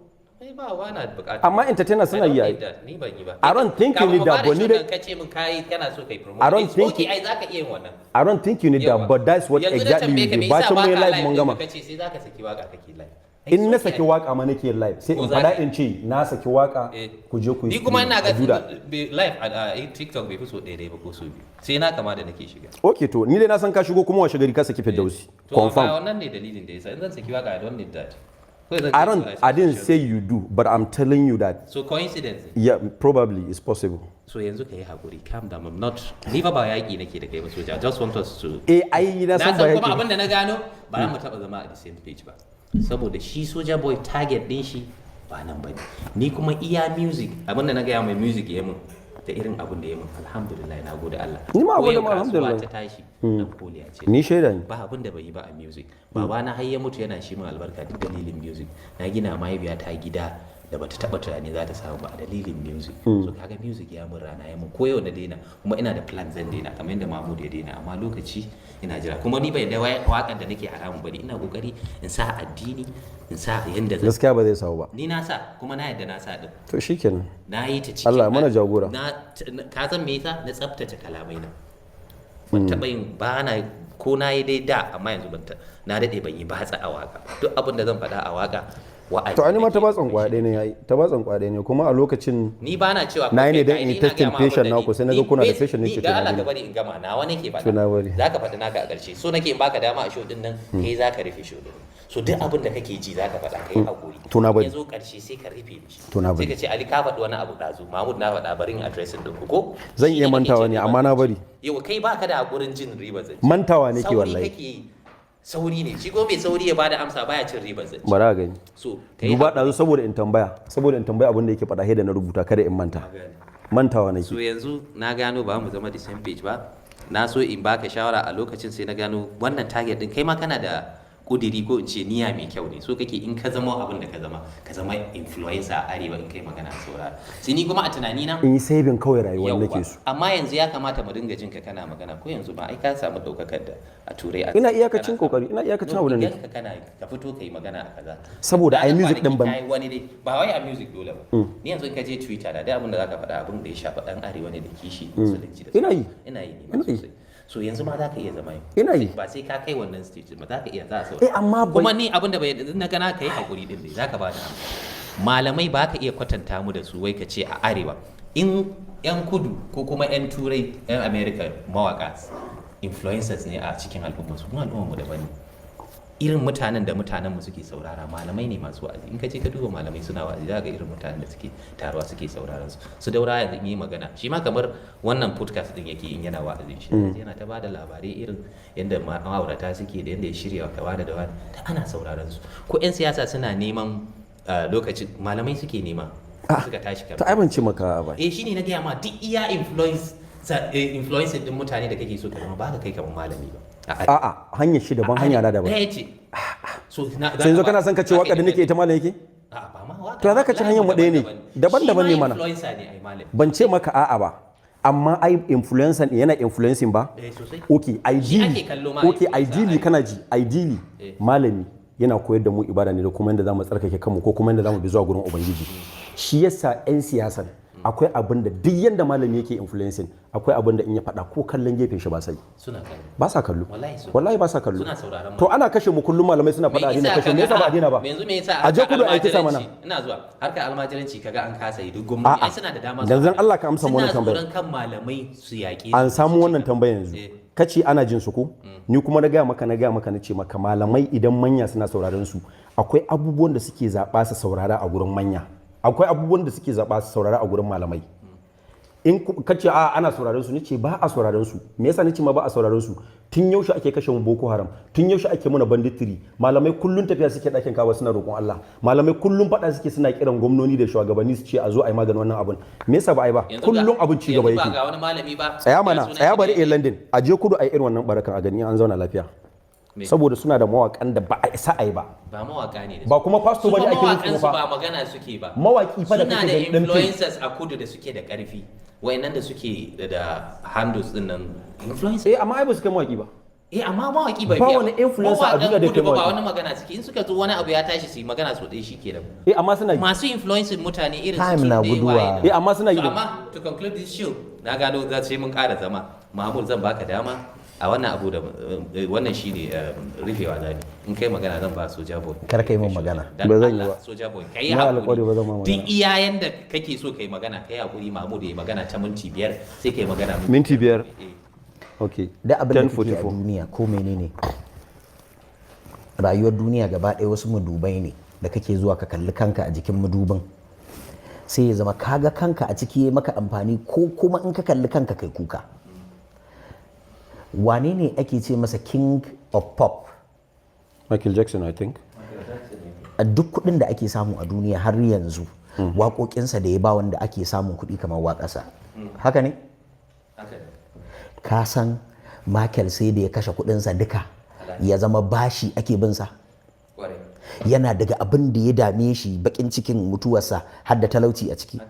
ba wani bukata amma entertainer suna yi ai ni ban yi ba I don't think you need that but need ka ce min kai kana so kai promote I don't think ai zaka iya yin wannan I don't think you need that but that's what exactly you do bacin mun live mun gama kace sai zaka saki waka kake live in na saki waka ma nake live sai in fada in ce na saki waka ku je ku yi ni kuma ina ga live a TikTok bai fi so ɗaya ba ko so biyu sai na kama da nake shiga okay to ni dai na san ka shigo kuma washe gari ka saki Fiddausi confirm to wannan ne dalilin da yasa in zan saki waka I don't need that I didn't say you do, but I'm telling you that. So coincidence? Yeah, probably it's possible. So yanzu kai hakuri, calm down. I'm not. Ni ba yaki nake da kai ba soja. I just want us to. Ai na san ba yaki. Kuma abinda na gano ba mu taba zama a the same page ba. Saboda shi soja boy target din shi ba nan bane. Ni kuma iya music, abinda na ga mai music ya mun da irin abin da ya mun alhamdulillah na gode Allah. Ni ma gode ma alhamdulillah. Ta tashi na poliya ce. Ni shaida ne. Ba abin da bai yi ba a music. Baba na har ya mutu yana shi min albarka duk dalilin music. Na gina mahaifiya ta gida da bata taba tunani za ta samu ba a dalilin music. So kaga music ya mun rana ya mun koyo na daina kuma ina da plan zan daina kamar yadda Mahmud ya daina amma lokaci ina jira kuma ni bai da waƙar da nake haramun bane ina kokari in sa addini in sa yanda zan gaskiya ba zai samu ba ni na sa kuma na yadda na sa din to shikenan na yi ta cikin Allah mana jagora ka san me yasa na tsaftace kalamai na ban taɓa yin ba na ko na yi dai da amma yanzu na daɗe ban yi batsa a waka duk abin da zan faɗa a waka wa'azi to anima ta batsan kwaɗe ne yayi ta batsan kwaɗe ne kuma a lokacin ni ba na cewa na yi ne dan in testing patient naku sai naga kuna da patient nake da Allah ka bari in gama nawa nake faɗa zaka faɗi naka a ƙarshe so nake in baka dama a show din nan kai zaka rufe show din so duk abin da kake ji zaka faɗa kai hakuri to na bari yazo ƙarshe sai ka rufe shi to na bari sai ka ce Ali ka faɗi wani abu dazu Mahmud na faɗa bari in addressing din ku ko zan iya mantawa ne amma na bari yau kai baka da hakurin jin riba zance mantawa ne ke wallahi sauri ne shi ko mai sauri ya bada amsa baya cin ribar zance bara gani so duba ɗazu saboda in tambaya abin da yake faɗa da na rubuta kada in manta mantawa nake so yanzu na gano ba mu zama the same page ba na so in baka shawara a lokacin sai na gano wannan target din kai ma kana da kudiri ko in ce niyya mai kyau ne so kake in ka zama abin da ka zama influencer a arewa in kai magana a saurara sai ni kuma a tunani na in yi saving kawai rayuwar nake so amma yanzu ya kamata mu dinga jin ka kana magana ko yanzu ba ai ka samu daukakar da a turai ina iyakacin kokari ina iyakacin abin da nake ka fito kai magana a kaza saboda ai music din ban wani dai ba wai a music dole ba ni yanzu in ka je Twitter da abin da zaka faɗa abin da ya shafa dan arewa ne da kishi musulunci da ina yi sosai so yanzu ma za ka iya zama ina yi ba sai ka kai wannan stage ba za ka iya za a amma kuma ni abin da bai na gana ka yi hakuri din dai za ka ba da malamai ba ka iya kwatanta mu da su wai ka ce a arewa in yan kudu ko kuma yan turai yan america mawaka influencers ne a cikin al'umma su kuma al'umma mu daban ne irin mutanen da mutanen mu suke saurara malamai ne masu wa'azi in ka je ka duba malamai suna wa'azi za ga irin mutanen da suke taruwa suke sauraron su daura yanzu in yi magana shi ma kamar wannan podcast din yake in yana wa'azi shi yana ta bada labarai irin yanda ma'aurata suke da yanda ya shirya ka bada da wani ta ana sauraron su ko yan siyasa suna neman lokacin malamai suke nema suka tashi ta aibanci maka ba shine na gaya ma duk iya influence din mutane da kake so ka zama ba ka kai kamar malami ba a'a hanyar shi daban hanya na daban ɗaya ce sai yanzu kana son ka ce waka da nake ita malam yake to za ka ci hanyar mu ɗaya ne daban-daban ne mana ban ce maka a'a ba amma ai influencer yana influencing ba okay ideally kana ji ideally malami yana koyar da mu ibada ne da kuma yadda zamu tsarkake kanmu ko kuma yadda zamu bi zuwa gurin ubangiji shi yasa 'yan siyasan akwai abin da duk yanda malami yake influencing akwai abin da in ya faɗa ko kallon gefen shi ba sai ba sa kallo wallahi ba sa kallo to ana kashe mu kullum malamai suna faɗa adina kashe me yasa ba adina ba yanzu me yasa a je kudu a kisa mana ina zuwa harkar almajiranci kaga an kasa yi duk gwamnati ai suna da dama dan Allah ka amsa wannan tambaya suna kan malamai su yaƙi an samu wannan tambaya yanzu kace ana jin su ko ni kuma na gaya maka na ce maka malamai idan manya suna sauraron su akwai abubuwan da suke zaba su saurara a gurin manya akwai abubuwan da suke zaɓa su saurara a gurin malamai in ka ce ana sauraron su nace ba a sauraron su me yasa nace ma ba a sauraron su tun yaushe ake kashe mu boko haram tun yaushe ake muna banditiri malamai kullun tafiya suke dakin kawo suna roƙon Allah malamai kullun faɗa suke suna kiran gwamnoni da shugabanni su ce a zo a yi maganin wannan abun me yasa ba a yi ba kullun abun ci gaba yake ga wani malami ba tsaya bari a London a je kudu a yi irin wannan barakan a gani an zauna lafiya saboda suna da mawakan da ba a isa a yi ba mawaka ne ba kuma pastor bane ake musu ba magana suke ba mawaki fa da kake ganin dan influencers a kudu da suke da karfi wayannan da suke da handles din nan influencers amma ai ba su kai mawaki ba amma mawaki bai ba wani influencer a duniya da kai ba wani magana suke in suka zo wani abu ya tashi su yi magana so dai shikenan amma suna masu influencing mutane irin su time na guduwa amma suna yi amma to conclude this show na gano za sai mun ƙara zama Mahmud zan baka dama a wannan abu da wannan shine rufewa zabi in kai magana zan ba soja boy kar kai mun magana ba zan yi ba soja boy kai hakuri duk iyayen da kake so kai magana kai hakuri Mahmud ya magana ta minti 5 sai kai magana minti 5 okay da abin da kake a duniya ko menene rayuwar duniya gaba ɗaya wasu madubai ne da kake zuwa ka kalli kanka a jikin madubin sai ya zama kaga kanka a ciki maka amfani ko kuma in ka kalli kanka kai kuka wane ne ake ce masa king of pop? Michael Jackson I think. A duk kudin da ake samu a duniya har yanzu waƙoƙinsa da ya ba wanda ake samun kuɗi kamar waƙasa haka ne? Ka san Michael sai da ya kashe kudinsa duka ya zama bashi ake binsa yana daga abin da ya dame shi bakin cikin mutuwarsa har da talauci a ciki.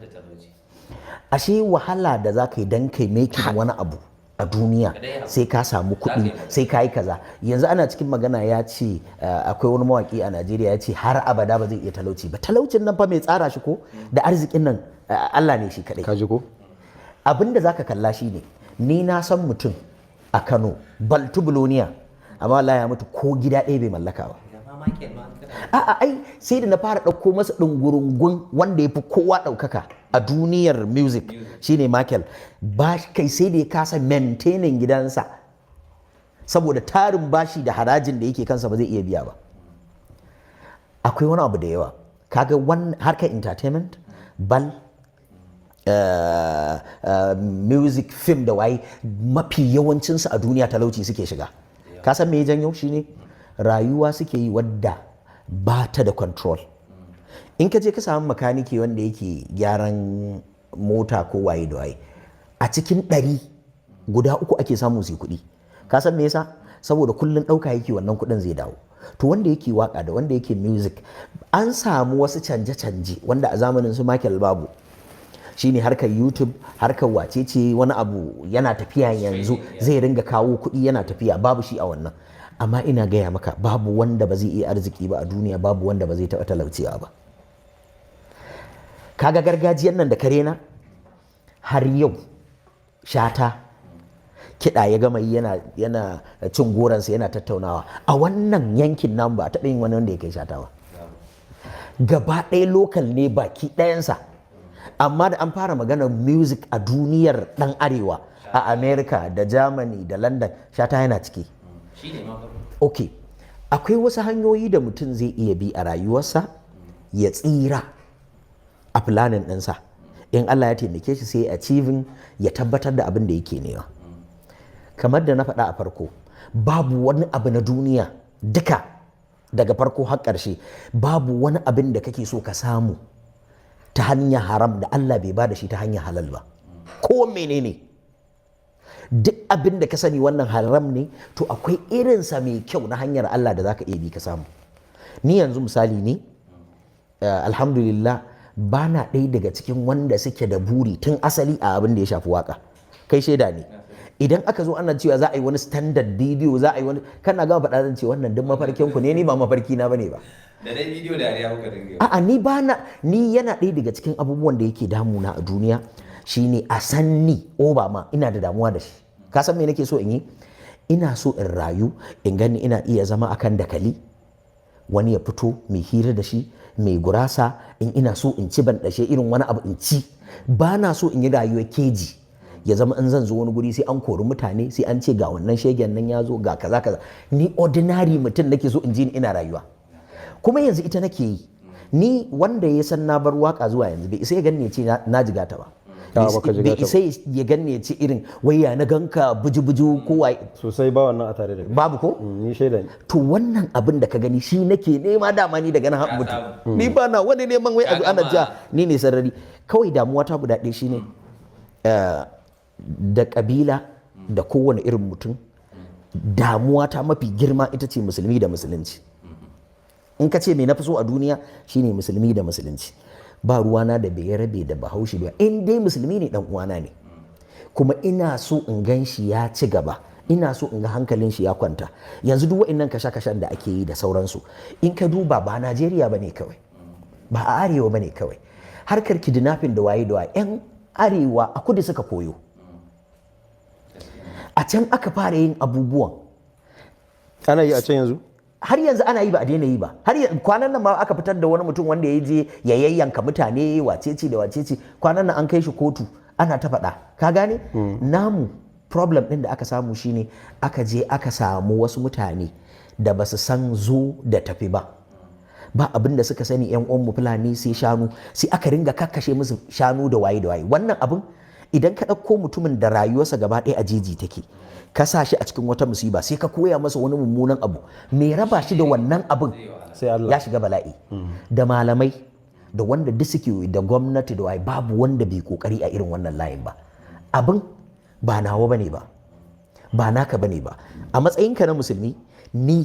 Ashe wahala da za ka yi don kai making wani abu a duniya sai ka samu kuɗi sai ka yi kaza. Yanzu ana cikin magana ya ce akwai wani mawaƙi a Najeriya ya ce har abada ba zai iya talauci ba. Talaucin nan fa mai tsara shi ko da arzikin nan Allah ne shi kaɗai. Ka ji ko? Abin da za ka kalla shi ne, ni na san mutum a Kano baltubuloniya amma Allah ya mutu ko gida ɗaya bai mallaka ba. A'a ai sai da na fara ɗauko masa ɗungurungun wanda ya fi kowa ɗaukaka a duniyar music shine Michael. Ba kai sai da ya kasa maintaining gidansa saboda tarin bashi da harajin da yake kansa ba zai iya biya ba. Akwai wani abu da yawa kaga harkar entertainment bal music film da waye mafi yawancinsu a duniya talauci suke shiga. Ka san me ya janyo shine rayuwa suke yi wadda ba ta da control. In ka je ka samu makaniki wanda yake gyaran mota ko waye da waye a cikin 100 guda 3 ake samu su kuɗi. Ka san me yasa? Saboda kullun ɗauka yake wannan kuɗin zai dawo. To wanda yake waka da wanda yake music an samu wasu canje-canje wanda a zamanin su Michael babu. Shine harkar YouTube, harkar wacece wani abu yana tafiya yanzu zai ringa kawo kuɗi yana tafiya, babu shi a wannan. Amma ina gaya maka babu wanda ba zai iya arziki ba a duniya, babu wanda ba zai taɓa talauciya ba. Kaga gargajiyar nan da kare na har yau Shata kiɗa ya gama yana cin goransa yana tattaunawa a wannan yankin nan ba a taɓa yin wani wanda ya kai Shata ba. Gaba ɗaya lokal ne baki ɗayansa. Amma da an fara maganar music a duniyar ɗan arewa a America da Germany da London Shata yana ciki. Ok, akwai wasu hanyoyi da mutum zai iya bi a rayuwarsa ya tsira a planin ɗinsa. In Allah ya taimake shi sai achieving ya tabbatar da abin da yake nema. Kamar da na faɗa a farko, babu wani abu na duniya duka daga farko har ƙarshe, babu wani abin da kake so ka samu ta hanyar haram da Allah bai ba da shi ta hanyar halal ba. Ko menene duk abin da ka sani wannan haram ne, to akwai irinsa mai kyau na hanyar Allah da zaka iya bi ka samu. Ni yanzu misali ne alhamdulillah ba na ɗaya daga cikin wanda suke da buri tun asali a abin da ya shafi waka. Kai shaida ne. Idan aka zo ana cewa za a yi wani standard video, za a yi wani, kana gama faɗa zan ce wannan duk mafarkin ku ne, ni ba mafarki na bane ba. Da dai bidiyo da ya kuka dinga. A'a ni yana ɗaya daga cikin abubuwan da yake damuna a duniya shine a san ni Obama ina da damuwa da shi. Ka san me nake so in yi? Ina so in rayu in gani ina iya zama akan dakali, wani ya fito mai hira da shi, mai gurasa, in ina so in ci ban dashe irin wani abu in ci. Ba na so in yi rayuwar keji ya zama in zan zo wani guri sai an kori mutane, sai an ce ga wannan shegen nan ya zo ga kaza kaza. Ni ordinary mutum nake so in ji ni ina rayuwa. Kuma yanzu ita nake yi. Ni wanda ya san na bar waka zuwa yanzu bai isa ya ganni ya ce na jigata ba. Bai isa ya ganni ya ce irin waya na ganka buju-buju ko waye. Sosai ba wannan a tare da babu ko? Ni shaida ne. To wannan abin da ka gani shi nake nema dama ni daga nan har mutu. Ni ba na wani neman wai ana ja ni ne sarari. Kawai damuwa ta guda ɗaya shine da kabila da kowane irin mutum, damuwa ta mafi girma ita ce musulmi da musulunci. In ka ce me na fi so a duniya shine musulmi da musulunci. Ba ruwana da bayarabe da bahaushe ba, in dai musulmi ne dan uwana ne. Kuma ina so in gan shi ya ci gaba, ina so in ga hankalin shi ya kwanta. Yanzu duk wa'annan kashe-kashen da ake yi da sauransu, in ka duba ba Najeriya bane kawai, ba a arewa bane kawai. Harkar kidnapping da waye 'yan arewa a kudu suka koyo. A can aka fara yin abubuwan. Ana yi a can yanzu? Har yanzu ana yi ba a daina yi ba. Har kwanan nan ma aka fitar da wani mutum wanda ya je ya yayyanka mutane wacece da wacece. Kwanan nan an kai shi kotu ana ta faɗa. Ka gane? Namu problem ɗin da aka samu shine aka je aka samu wasu mutane da ba su san zo da tafi ba. Ba abin da suka sani yan uwan mu Fulani sai shanu, sai aka ringa kakkashe musu shanu da waye da waye. Wannan abin idan ka ɗauko mutumin da rayuwarsa gaba ɗaya a jeji take, ka sa shi a cikin wata musiba sai ka koya masa wani mummunan abu, me raba shi da wannan abin ya shiga bala'i. Da malamai da wanda duk suke da gwamnati da waye babu wanda bai kokari a irin wannan layin ba. Abin ba nawa bane ba, ba naka bane ba. A matsayinka na musulmi, ni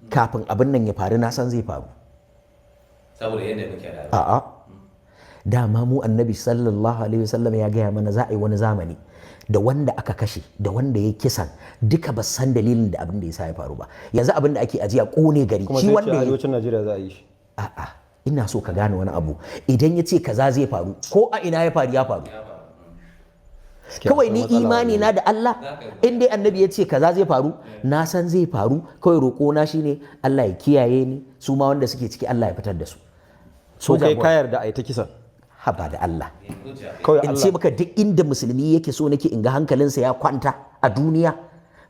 kafin abin nan ya faru na san zai faru. saboda yadda muke da a'a dama mu annabi sallallahu alaihi wasallam ya gaya mana za a yi wani zamani da wanda aka kashe da wanda ya kisan duka ba san dalilin da abin da ya sa ya faru ba. Yanzu abin da ake ajiya kone gari kuma shi sai ce wanda ya arewacin Najeriya za a yi shi. a'a ina so ka gane wani abu, idan ya ce kaza zai faru ko a ina ya faru ya faru. Kawai ni imani na da Allah, in dai annabi ya ce kaza zai faru na san zai faru, kawai roƙo na shine Allah ya kiyaye ni, su ma wanda suke ciki Allah ya fitar da su. So kai ka yarda a yi ta kisan haba da Allah, kawai in ce maka duk inda musulmi yake so nake in ga hankalinsa ya kwanta a duniya,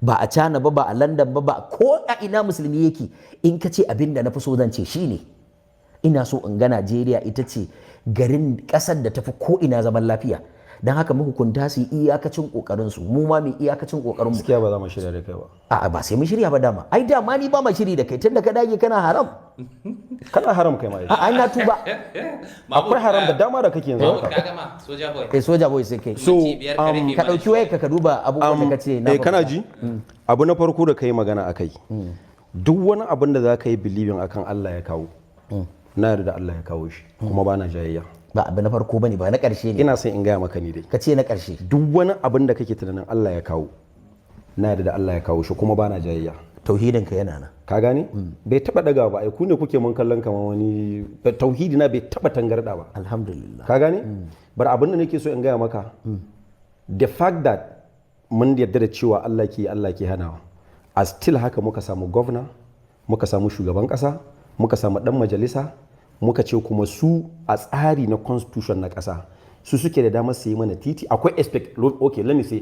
ba a China ba, ba a London ba, ba ko a ina musulmi yake, in ka ce abin da na fi so zan ce shine ina so in ga Najeriya ita ce garin ƙasar da tafi ko ina zaman lafiya. Don haka mahukunta su yi iyakacin kokarin su, mu ma mu iyakacin kokarin mu. gaskiya ba za mu shirya da kai ba. A'a ba sai mu shirya ba dama. Ai dama ni ba ma shiri da kai tunda ka dage kana haram. Kana haram kai ma. A'a ina tuba. Akwai haram da dama da kake yanzu. Mahmud ka gama soja boy. Soja boy sai kai. So Ka dauki wayarka ka duba abubuwan da kace na. kana ji? Abu na farko da kai magana akai. Duk wani abin da za ka yi believing akan Allah ya kawo. Na yarda Allah ya kawo shi kuma bana jayayya. Ba abu na farko bane, ba na ƙarshe ne. Ina son in gaya maka ni dai. Ka ce na ƙarshe. Duk wani abin da kake tunanin Allah ya kawo, na yarda da Allah ya kawo shi kuma bana jayayya. Tauhidin ka yana nan. Ka gane? Bai taba daga ba, ai ku ne kuke mun kallon kamar wani tauhidi na bai taba tangarda ba. Alhamdulillah. Ka gane? Bar abin da nake so in gaya maka, the fact that mun yarda da cewa Allah ke hanawa, a still haka muka samu governor, muka samu shugaban kasa, muka samu dan majalisa, muka ce kuma su a tsari na constitution na ƙasa su suke da damar su yi mana titi. Akwai okay let me say